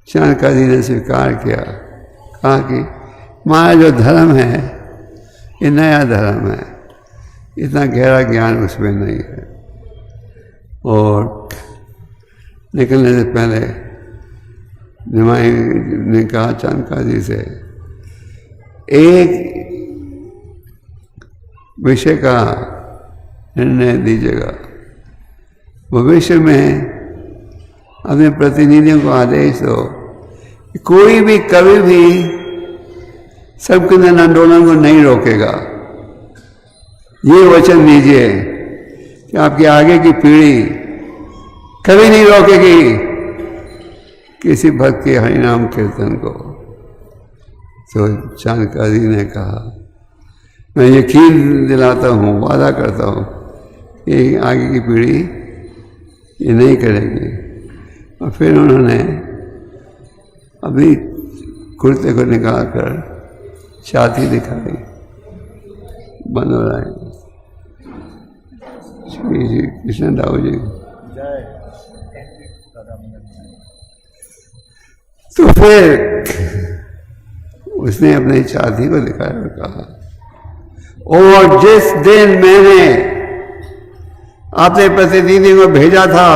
चंद्रकाजी ने स्वीकार किया, कहा कि हमारा जो धर्म है ये नया धर्म है, इतना गहरा ज्ञान उसमें नहीं है। और निकलने से पहले निमाई ने कहा चंद्रकाजी से एक विषय का निर्णय दीजिएगा, भविष्य में अपने प्रतिनिधियों को आदेश दो कि कोई भी कभी भी संकीर्तन आंदोलन को नहीं रोकेगा। ये वचन दीजिए कि आपकी आगे की पीढ़ी कभी नहीं रोकेगी किसी भक्त के हरिनाम कीर्तन को। तो चंद्रकाजी ने कहा मैं यकीन दिलाता हूँ, वादा करता हूँ कि आगे की पीढ़ी ये नहीं करेगी। और फिर उन्होंने अभी कुर्ते को निकाल कर छाती दिखाई, बंद हो रहा है। श्री कृष्ण दाऊ जी। तो फिर उसने अपनी छाती को दिखाया और कहा और जिस दिन मैंने अपने प्रतिनिधि को भेजा था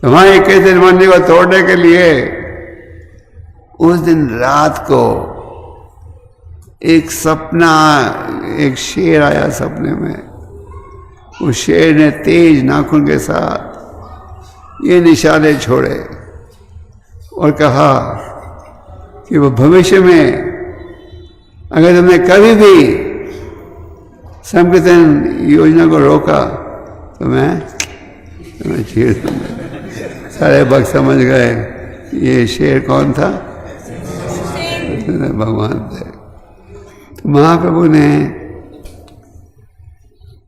तुम्हारे कीर्तन मंदिर को तोड़ने के लिए, उस दिन रात को एक सपना, एक शेर आया सपने में। उस शेर ने तेज नाखून के साथ ये निशाने छोड़े और कहा कि वो भविष्य में अगर तुमने कभी भी संकीर्तन योजना को रोका तो मैं तुम्हें चीर दूंगा। सारे भक्त समझ गए ये शेर कौन था, भगवान थे। तो महाप्रभु ने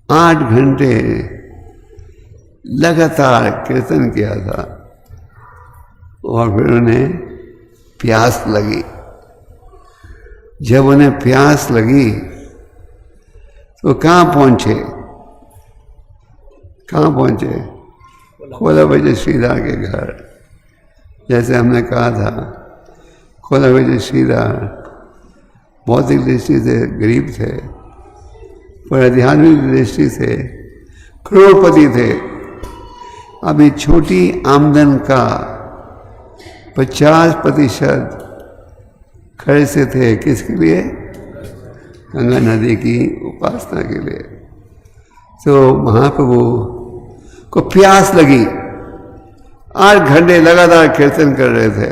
8 घंटे लगातार कीर्तन किया था और फिर उन्हें प्यास लगी। जब उन्हें प्यास लगी तो कहाँ पहुंचे? खोला विजय श्रीधर के घर। जैसे हमने कहा था, खोला विजय श्रीधर भौतिक दृष्टि से गरीब थे पर आध्यात्मिक दृष्टि से करोड़पति थे। अभी छोटी आमदन का 50% खर्च थे किसके लिए? गंगा नदी की उपासना के लिए। तो महाप्रभु को प्यास लगी, 8 घंटे लगातार कीर्तन कर रहे थे।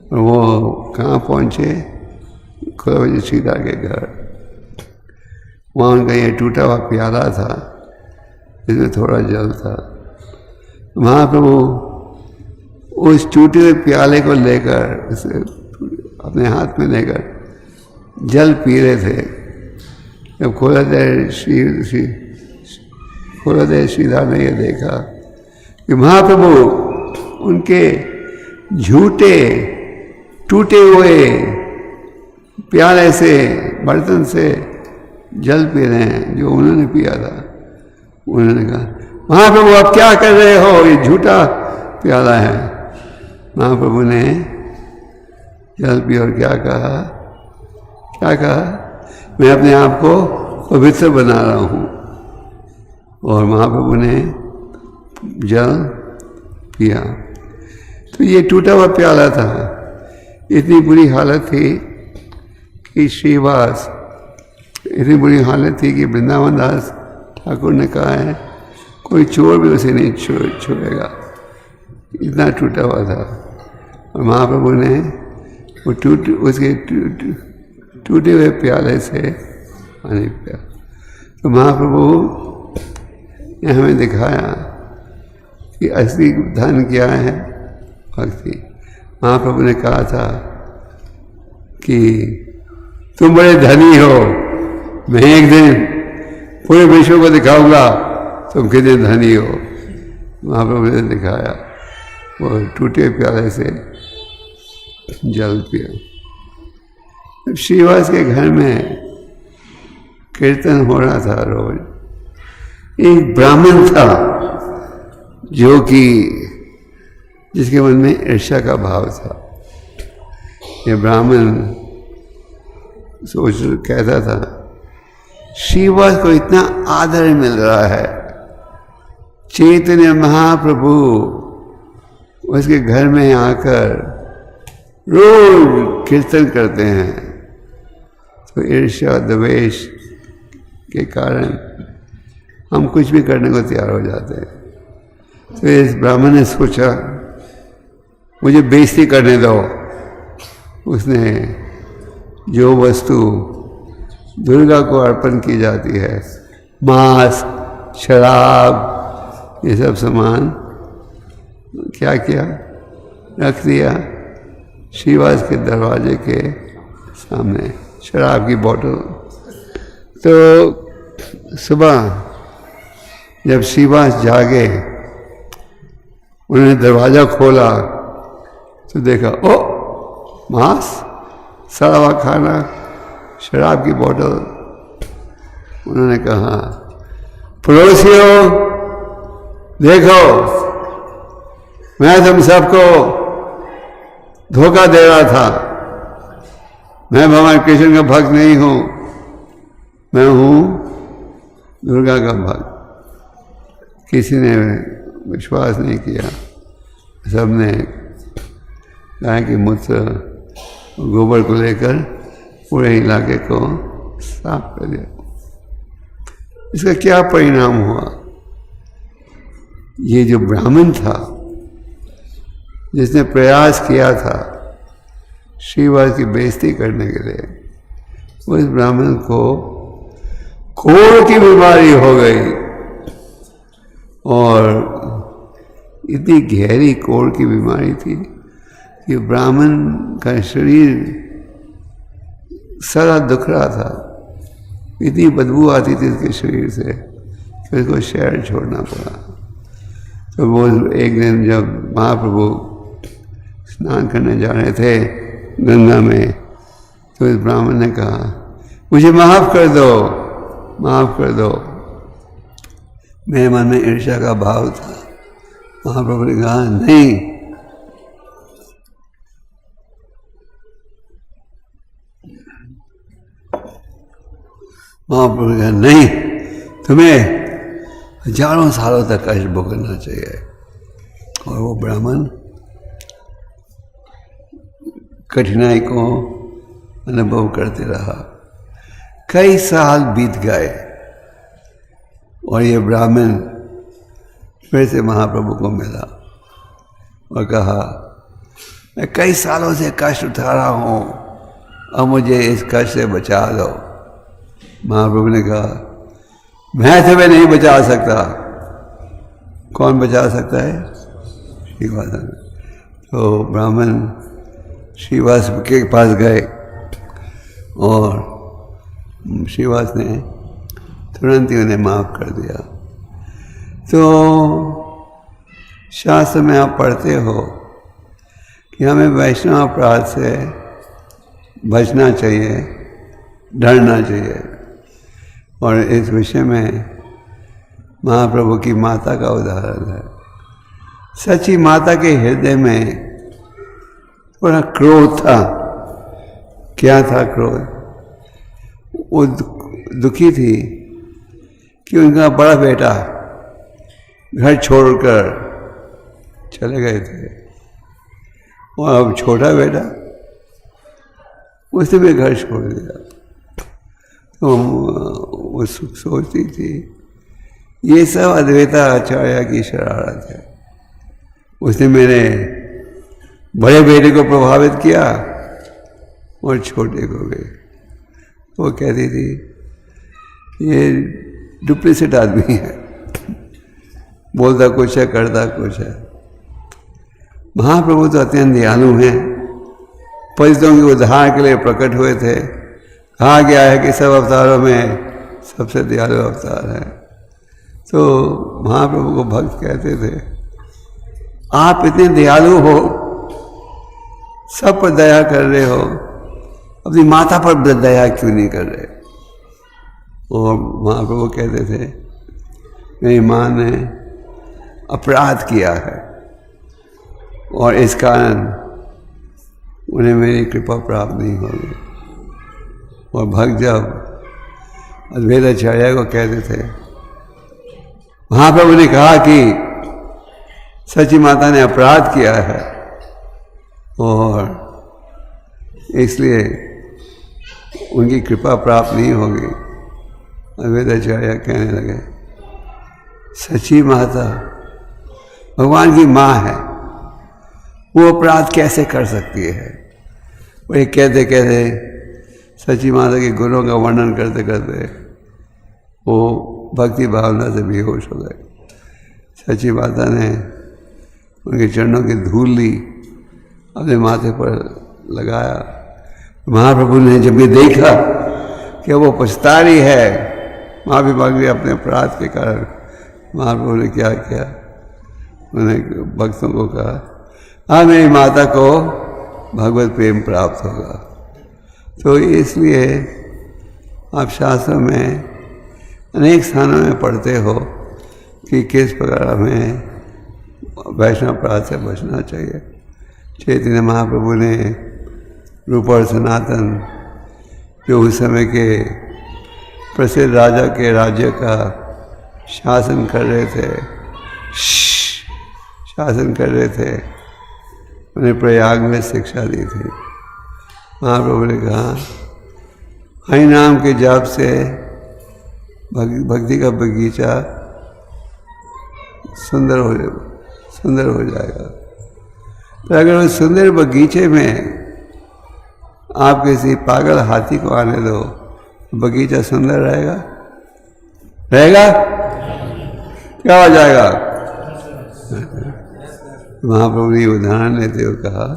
और वो कहाँ पहुँचे? खुलवजी श्रीधर के घर। वहाँ उनका ये टूटा हुआ प्याला था, इसमें थोड़ा जल था। महाप्रभु उस टूटे हुए प्याले को लेकर, उसे अपने हाथ में लेकर जल पी रहे थे। जब खोलादेव श्रीधर ने ये देखा कि महाप्रभु उनके झूठे टूटे हुए प्याले से, बर्तन से जल पी रहे हैं जो उन्होंने पिया था, उन्होंने कहा महाप्रभु आप क्या कर रहे हो, ये झूठा प्याला है। महाप्रभु ने जल पी और क्या कहा? मैं अपने आप को पवित्र बना रहा हूँ। और महाप्रभु ने जल पिया। तो ये टूटा हुआ प्याला था। इतनी बुरी हालत थी कि श्रीवास, इतनी बुरी हालत थी कि वृंदावन दास ठाकुर ने कहा है कोई चोर भी उसे नहीं छुएगा, इतना टूटा हुआ था। और महाप्रभु ने वो उसके टूटे हुए प्याले से पानी पिया। तो महाप्रभु ने हमें दिखाया कि असली धन क्या है, भक्ति। महाप्रभु ने कहा था कि तुम बड़े धनी हो, मैं एक दिन पूरे विश्व को दिखाऊंगा तुम कितने धनी हो। महाप्रभु ने दिखाया, वो टूटे प्याले से जल पिया। श्रीवास के घर में कीर्तन हो रहा था रोज। एक ब्राह्मण था जो कि जिसके मन में ईर्ष्या का भाव था। ये ब्राह्मण कहता था श्रीवास को इतना आदर मिल रहा है, चैतन्य महाप्रभु उसके घर में आकर रोज कीर्तन करते हैं। तो ईर्ष्या द्वेष के कारण हम कुछ भी करने को तैयार हो जाते हैं। तो इस ब्राह्मण ने सोचा मुझे बेइज्जती करने दो। उसने जो वस्तु दुर्गा को अर्पण की जाती है, मांस, शराब, ये सब सामान क्या किया, रख दिया श्रीवास के दरवाजे के सामने, शराब की बोतल। तो सुबह जब श्रीवास जागे, उन्होंने दरवाज़ा खोला तो देखा ओ मांस, सड़ा हुआ खाना, शराब की बोतल। उन्होंने कहा पड़ोसियों देखो, मैं तुम सबको धोखा दे रहा था। मैं भगवान कृष्ण का भक्त नहीं हूं, मैं हूं दुर्गा का भक्त। किसी ने विश्वास नहीं किया। सबने गाय के मूत्र गोबर को लेकर पूरे इलाके को साफ कर दिया। इसका क्या परिणाम हुआ? ये जो ब्राह्मण था जिसने प्रयास किया था श्रीवास की बेइज्जती करने के लिए, उस ब्राह्मण को कोढ़ की बीमारी हो गई। और इतनी गहरी कोढ़ की बीमारी थी कि ब्राह्मण का शरीर सारा दुख रहा था। इतनी बदबू आती थी उसके शरीर से कि उसको शहर छोड़ना पड़ा। तो वो एक दिन जब महाप्रभु स्नान करने जा रहे थे गंगा में, तो इस ब्राह्मण ने कहा मुझे माफ़ कर दो, माफ़ कर दो। मेरे मन में ईर्ष्या का भाव था। महाप्रभु ने कहा नहीं, महाप्रभु ने कहा नहीं, तुम्हें हजारों सालों तक कष्ट भोगना चाहिए। और वो ब्राह्मण कठिनाई को अनुभव करते रहा। कई साल बीत गए और ये ब्राह्मण फिर से महाप्रभु को मिला और कहा, मैं कई सालों से कष्ट उठा रहा हूँ, अब मुझे इस कष्ट से बचा दो। महाप्रभु ने कहा, मैं तुम्हें नहीं बचा सकता। कौन बचा सकता है? श्रीवास। तो ब्राह्मण श्रीवास के पास गए और श्रीवास ने तुरंत ही उन्हें माफ कर दिया। तो शास्त्र में आप पढ़ते हो कि हमें वैष्णव अपराध से बचना चाहिए, डरना चाहिए। और इस विषय में महाप्रभु की माता का उदाहरण है। सच्ची माता के हृदय में थोड़ा क्रोध था। क्या था क्रोध? वो दुखी थी कि उनका बड़ा बेटा घर छोड़कर चले गए थे और अब छोटा बेटा उसने भी घर छोड़ दिया। तो वो सोचती थी ये सब अद्वैता आचार्य की शरारत है। उसने मेरे बड़े बेटे को प्रभावित किया और छोटे को भी। वो कहती थी ये डुप्लीकेट आदमी है, बोलता कुछ है करता कुछ है। महाप्रभु तो अत्यंत दयालु हैं, परितों के उद्धार के लिए प्रकट हुए थे। कहा गया है कि सब अवतारों में सबसे दयालु अवतार है। तो महाप्रभु को भक्त कहते थे, आप इतने दयालु हो, सब पर दया कर रहे हो, अपनी माता पर दया क्यों नहीं कर रहे? और महाप्रभु कहते थे, मेरी माँ ने अपराध किया है और इस कारण उन्हें मेरी कृपा प्राप्त नहीं होगी। और भक्त जब अद्वैताचार्य को कहते थे, महाप्रभु ने कहा कि सच्ची माता ने अपराध किया है और इसलिए उनकी कृपा प्राप्त नहीं होगी। अद्वैताचार्य कहने लगे, सच्ची माता भगवान की माँ है, वो अपराध कैसे कर सकती है? वो एक कहते कहते सच्ची माता के गुणों का वर्णन करते करते वो भक्ति भावना से बेहोश हो गए। सच्ची माता ने उनके चरणों की धूल ली, अपने माथे पर लगाया। महाप्रभु ने जब ये देखा कि वो पछता रही है, माफ़ी मांग रही अपने अपराध के कारण, महाप्रभु ने क्या किया? उन्हें भक्तों को कहा, हाँ मेरी माता को भगवत प्रेम प्राप्त होगा। तो इसलिए आप शास्त्रों में अनेक स्थानों में पढ़ते हो कि किस प्रकार हमें वैष्णव अपराध से बचना चाहिए। चैतन्य महाप्रभु ने रूप और सनातन, जो उस समय के प्रसिद्ध राजा के राज्य का शासन कर रहे थे, उन्हें प्रयाग में शिक्षा दी थी। महाप्रभु ने कहा, हरि नाम के जाप से भक्ति का बगीचा सुंदर हो जाएगा। तो अगर उस सुंदर बगीचे में आप किसी पागल हाथी को आने दो, बगीचा सुंदर रहेगा? क्या हो जाएगा? महाप्रभु ने उदाहरण लेते हुए कहा,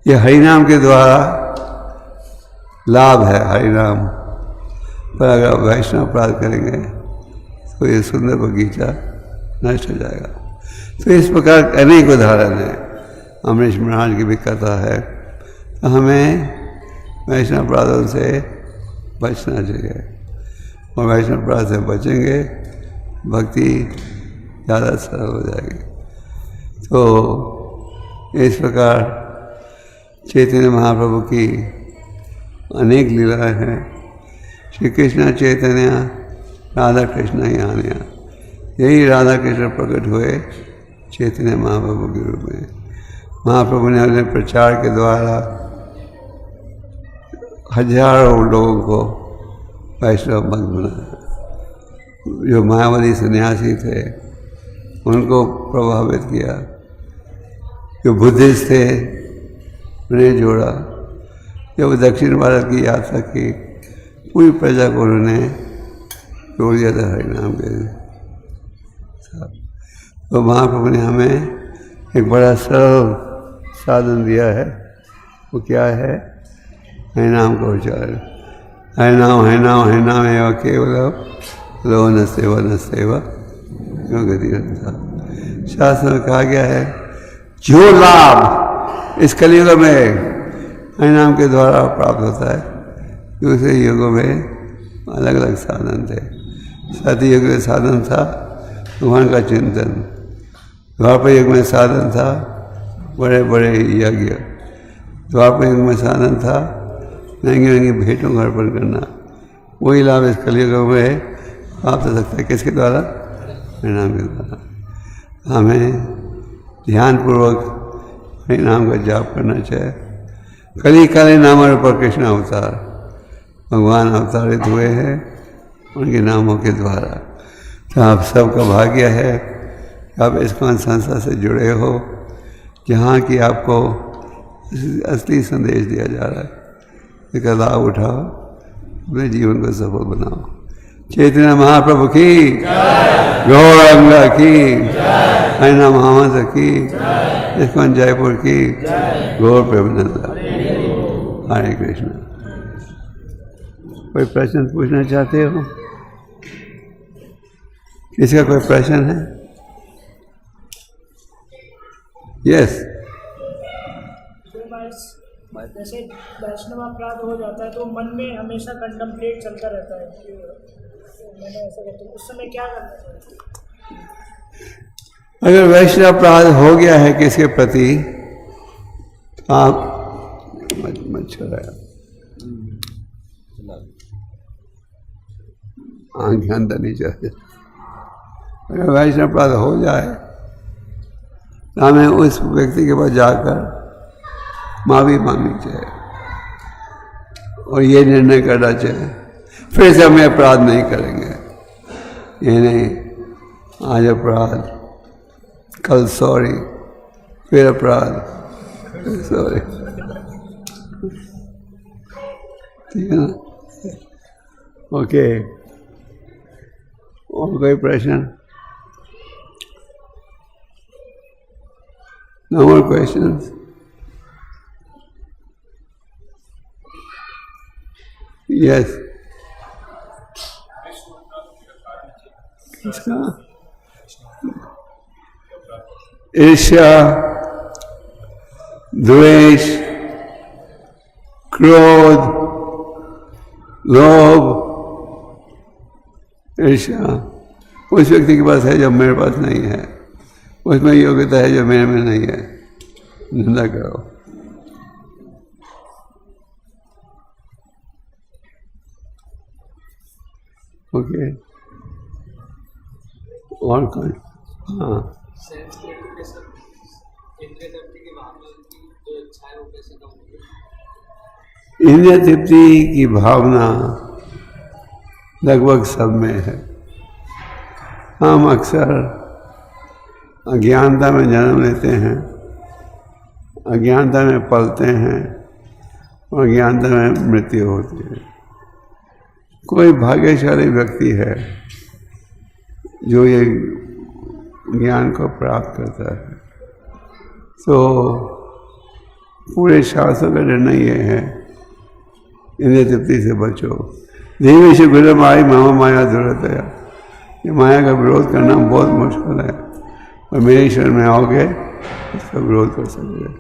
यह हरिनाम के द्वारा लाभ है। हरिनाम पर अगर वैष्णव अपराध करेंगे तो ये सुंदर बगीचा नष्ट हो जाएगा। तो इस प्रकार अनेक उदाहरण है। अमरीश महाराज की भी कथा है। तो हमें वैष्णव अपराधों से बचना चाहिए और वैष्णव अपराध से बचेंगे, भक्ति ज़्यादा सरल हो जाएगी। तो इस प्रकार चैतन्य महाप्रभु की अनेक लीलाएं हैं। श्री कृष्ण चैतन्य राधा कृष्ण ही आनया, यही राधा कृष्ण प्रकट हुए चैतन्य महाप्रभु के रूप में। महाप्रभु ने अपने प्रचार के द्वारा हजारों लोगों को वैष्णव मत बनाया। जो मायावादी सन्यासी थे उनको प्रभावित किया, जो बुद्धिस्ट थे उन्हें जोड़ा। जब दक्षिण भारत की यात्रा की पूरी प्रजा को उन्होंने जोड़ दिया था हरिनाम के साथ। तो महाप्रभु ने हमें एक बड़ा सरल साधन दिया है। वो क्या है? हरिनाम का उच्चारण। हरिनाम हरिनाम हरिनाम एवं केवल लो न सेवा क्यों गति रखता। शास्त्र में कहा गया है जो लाभ इस कलयुग में हरिनाम के द्वारा प्राप्त होता है, दूसरे युगों में अलग अलग साधन थे। सती युग में साधन था भगवान का चिंतन, द्वापर युग में साधन था बड़े बड़े यज्ञ, द्वापर युग में साधन था महंगी महंगी भेंटों का अर्पण करना। वही लाभ इस कलयुग में प्राप्त हो सकता है। किसके द्वारा? हरिनाम के द्वारा। हमें ध्यानपूर्वक हरिनाम का जाप करना चाहिए। कली काले नाम पर कृष्ण अवतार, भगवान अवतारित हुए हैं उनके नामों के द्वारा। तो आप सबका भाग्य है कि आप इस्कॉन संस्था से जुड़े हो, जहाँ की आपको असली संदेश दिया जा रहा है। इसका लाभ उठाओ, अपने जीवन को सफल बनाओ। चैतन्य महाप्रभु की, गौरंगा की, हरिनाम महामंत्र की, इस्कॉन जयपुर की, गौर प्रेमानंद। हरे कृष्ण। कोई प्रश्न पूछना चाहते हो? किसका कोई प्रश्न है? यस। जैसे वैष्णव अपराध हो जाता है तो मन में हमेशा कंटम्पलेट चलता रहता है कि मैंने ऐसा करता, उस समय क्या करना चाहिए? अगर वैष्णव अपराध हो गया है किसके प्रति, तो आप मच्छर आया आंख अंदर नहीं चाहिए। अगर वैष्णव अपराध हो जाए तो हमें उस व्यक्ति के पास जाकर माफी मांगनी चाहिए और ये निर्णय करना चाहिए फिर से हमें अपराध नहीं करेंगे। ये नहीं आज अपराध, कल सॉरी, फिर अपराध, फिर सॉरी। ठीक है ना? ओके। और कोई प्रश्न? No more questions? Yes. इसका ईर्ष्या, द्वेष, क्रोध, लोभ, ईर्ष्या उस व्यक्ति के पास है जो मेरे पास नहीं है, उसमें योग्यता है जो मेरे में नहीं है। निंदा करो। ओके। और कौन? हाँ, इंद्रिय तृप्ति की भावना लगभग सब में है। हम अक्सर अज्ञानता में जन्म लेते हैं, अज्ञानता में पलते हैं और अज्ञानता में मृत्यु होती है। कोई भाग्यशाली व्यक्ति है जो ये ज्ञान को प्राप्त करता है। तो पूरे शास्त्रों का निर्णय ये है, इंद्रिय तृप्ति से बचो। देवी से गुरु माई मामा माया दुरतया। ये माया का विरोध करना बहुत मुश्किल है और मेरे शरण में आओगे इसका विरोध कर सकते।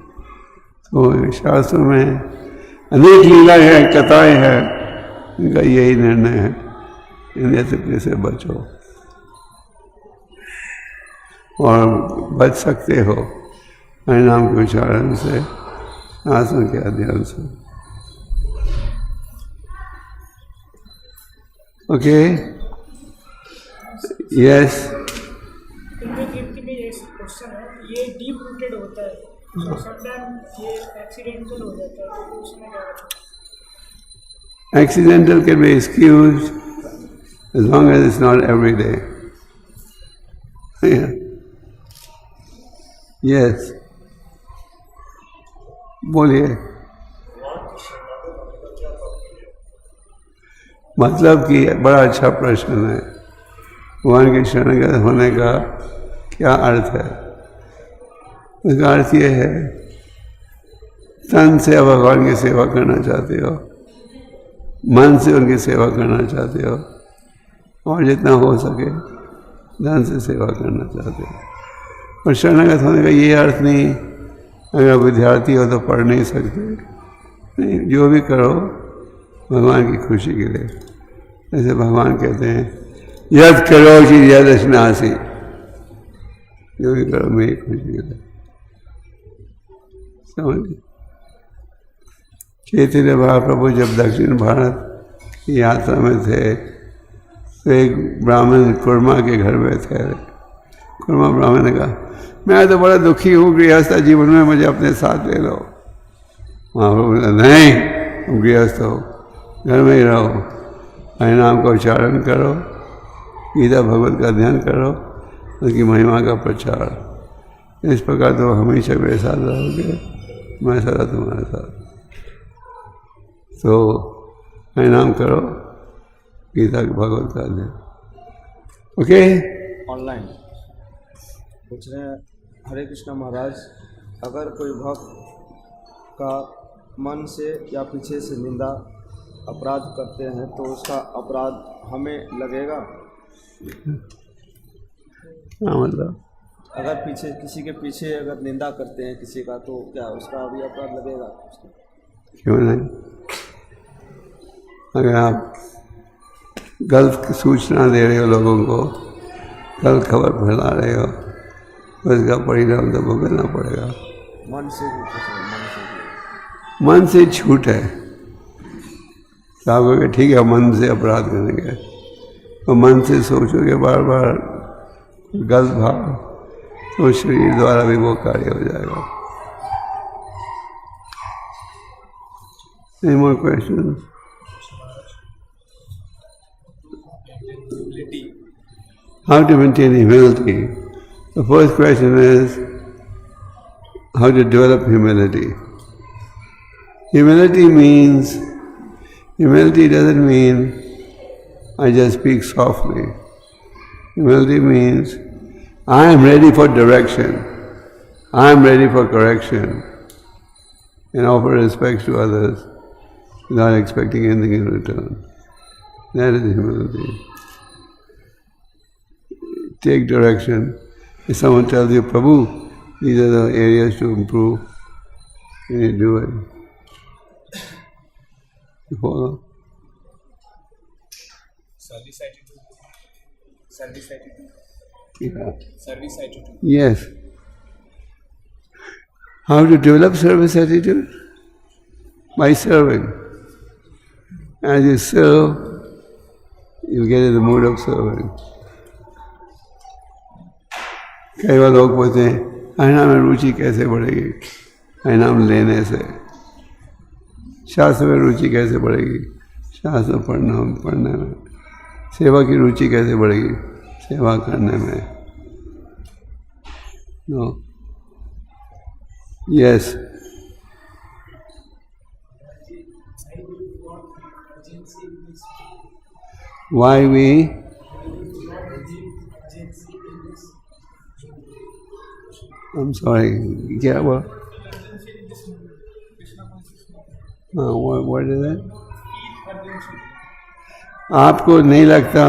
तो शास्त्रों में अनेक लीला है, कथाएं हैं, इनका यही निर्णय है, इंद्रिय तृप्ति से बचो और बच सकते हो हरिनाम के उच्चारण से, शास्त्रों के अध्ययन से। ओके। यस। इंद्रिय तृप्ति में ये क्वेश्चन है, ये डीप रूटेड होता है, समटाइम ये एक्सीडेंटल हो जाता है, तो उसमें क्या होता है? Accidental can be excused as long as it's not every day. Yeah. Yes. बोलिए। मतलब कि बड़ा अच्छा प्रश्न है। भगवान के शरणगत होने का क्या अर्थ है? उसका अर्थ ये है, तन से भगवान की सेवा करना चाहते हो, मन से उनकी सेवा करना चाहते हो, और जितना हो सके धन से सेवा करना चाहते हो। और शरणागत होने का ये अर्थ नहीं, अगर विद्यार्थी हो तो पढ़ नहीं सकते, नहीं, जो भी करो भगवान की खुशी के लिए। जैसे भगवान कहते हैं, यद करो कि यद अश्नासी, जो भी करो मेरी खुशी के लिए। समझ? चैतन्य महाप्रभु जब दक्षिण भारत की यात्रा में थे तो एक ब्राह्मण कुर्मा के घर में ठहरे। कुर्मा ब्राह्मण ने कहा, मैं तो बड़ा दुखी हूँ गृहस्थ जीवन में, मुझे अपने साथ ले लो। महाप्रभु ने, नहीं, तुम गृहस्थ हो, घर में ही रहो, हरिनाम का उच्चारण करो, गीता भगवत का ध्यान करो, उसकी महिमा का प्रचार। इस प्रकार तो हमेशा मेरे साथ रहोगे, मैं सदा तुम्हारे साथ। तो हरिनाम करो, गीता भगवत का ध्यान। ओके। ऑनलाइन पूछ रहे हैं, हरे कृष्णा महाराज, अगर कोई भक्त का मन से या पीछे से निंदा अपराध करते हैं तो उसका अपराध हमें लगेगा? मतलब अगर पीछे किसी के पीछे अगर निंदा करते हैं किसी का, तो क्या उसका भी अपराध लगेगा? क्यों नहीं? अगर आप गलत सूचना दे रहे हो लोगों को, गलत खबर फैला रहे हो, तो इसका परिणाम तो भुगतना पड़ेगा। मन से मन से छूट है तो आप कहोगे ठीक है, मन से अपराध करेंगे, तो मन से सोचोगे बार बार गलत भाव, तो शरीर द्वारा भी वो कार्य हो जाएगा। Any more questions? How to maintain humility? The first question is how to develop humility. Humility doesn't mean I just speak softly. Humility means I am ready for direction, I am ready for correction, and offer respect to others without expecting anything in return. That is humility. Take direction. If someone tells you, Prabhu, these are the areas to improve, and you do it. You follow? Service attitude. Service attitude. Yeah. Service attitude. Yes. How to develop service attitude? By serving. As you serve, you get in the mood of serving. कई बार लोग बोलते हैं, हरिनाम में रुचि कैसे बढ़ेगी? हरिनाम लेने से। शास्त्र में रुचि कैसे बढ़ेगी? शास्त्र पढ़ने में। सेवा की रुचि कैसे बढ़ेगी? सेवा करने में। No. Yes. Why we? I'm sorry. क्या हुआ? What is that? आपको नहीं लगता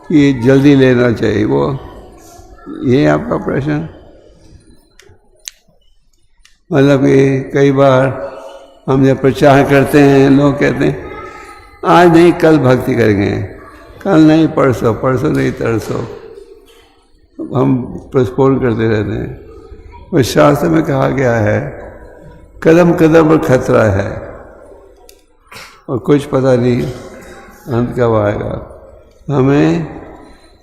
कि जल्दी लेना चाहिए वो? ये आपका प्रश्न? मतलब कि कई बार हम जब प्रचार करते हैं, लोग कहते हैं आज नहीं कल भक्ति करेंगे, कल नहीं परसों, परसों नहीं तरसों, हम पोस्टपोन करते रहते हैं। और शास्त्र में कहा गया है कदम कदम पर खतरा है और कुछ पता नहीं अंत कब आएगा। हमें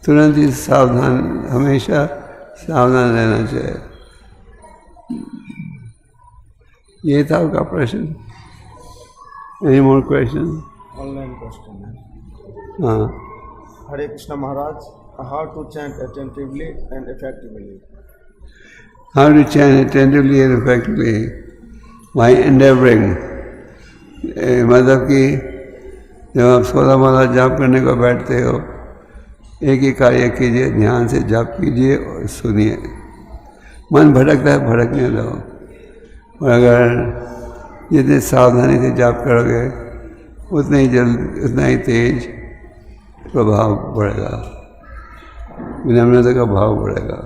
तुरंत ही सावधान, हमेशा सावधान रहना चाहिए। ये था आपका प्रश्न। Any more question? Online question है। हाँ, हरे कृष्णा महाराज, how to chant attentively and effectively? how to chant attentively and effectively by endeavoring, मतलब कि जब आप 16 माला जाप करने को बैठते हो, एक ही कार्य कीजिए, ध्यान से जाप कीजिए और सुनिए। मन भटकता है, भटकने दो। और अगर जितने सावधानी से जाप करोगे उतना ही तेज प्रभाव बढ़ेगा, विनम्रता का भाव बढ़ेगा,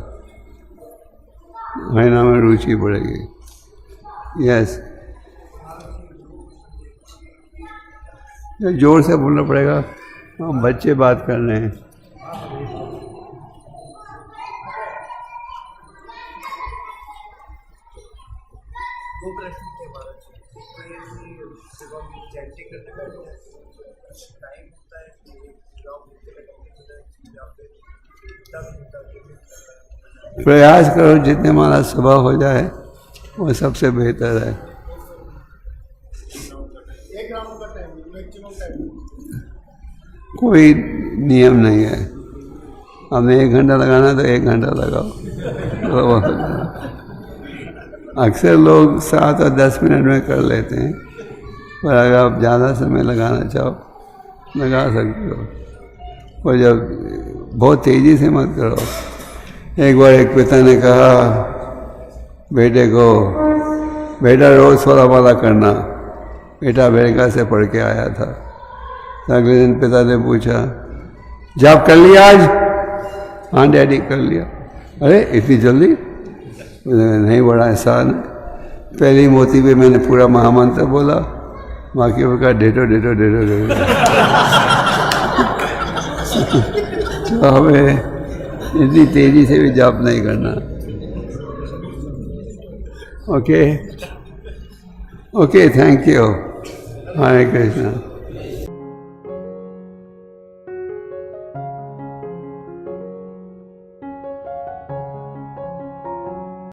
हरिनाम में रुचि बढ़ेगी। यस, जोर से बोलना पड़ेगा, हम बच्चे बात कर रहे हैं। दो प्रश्न थे महाराज। जब हम चैंटिंग करने का कुछ टाइम होता है कि लॉन्ग या फिर तब होता है? प्रयास करो जितने माला सुबह हो जाए वो सबसे बेहतर है। एक राउंड का टाइम, मैक्सिमम टाइम कोई नियम नहीं है, आपने 1 घंटा लगाना तो 1 घंटा लगाओ। अक्सर लोग 7 और 10 मिनट में कर लेते हैं, पर अगर आप ज़्यादा समय लगाना चाहो लगा सकते हो, और जब बहुत तेज़ी से मत करो। एक बार एक पिता ने कहा बेटे को, बेटा रोज़ 16 माला करना। बेटा अमेरिका से पढ़ के आया था। अगले दिन पिता ने पूछा, जाप कर लिया आज? हाँ डैडी कर लिया। अरे इतनी जल्दी? नहीं, बड़ा एहसान है। पहली मोती पे मैंने पूरा महामंत्र बोला, बाकी वो कहा डेटो डेटो डेटो डेटो। तो हमें इतनी तेज़ी से भी जाप नहीं करना। Okay, thank you. Hare Krishna.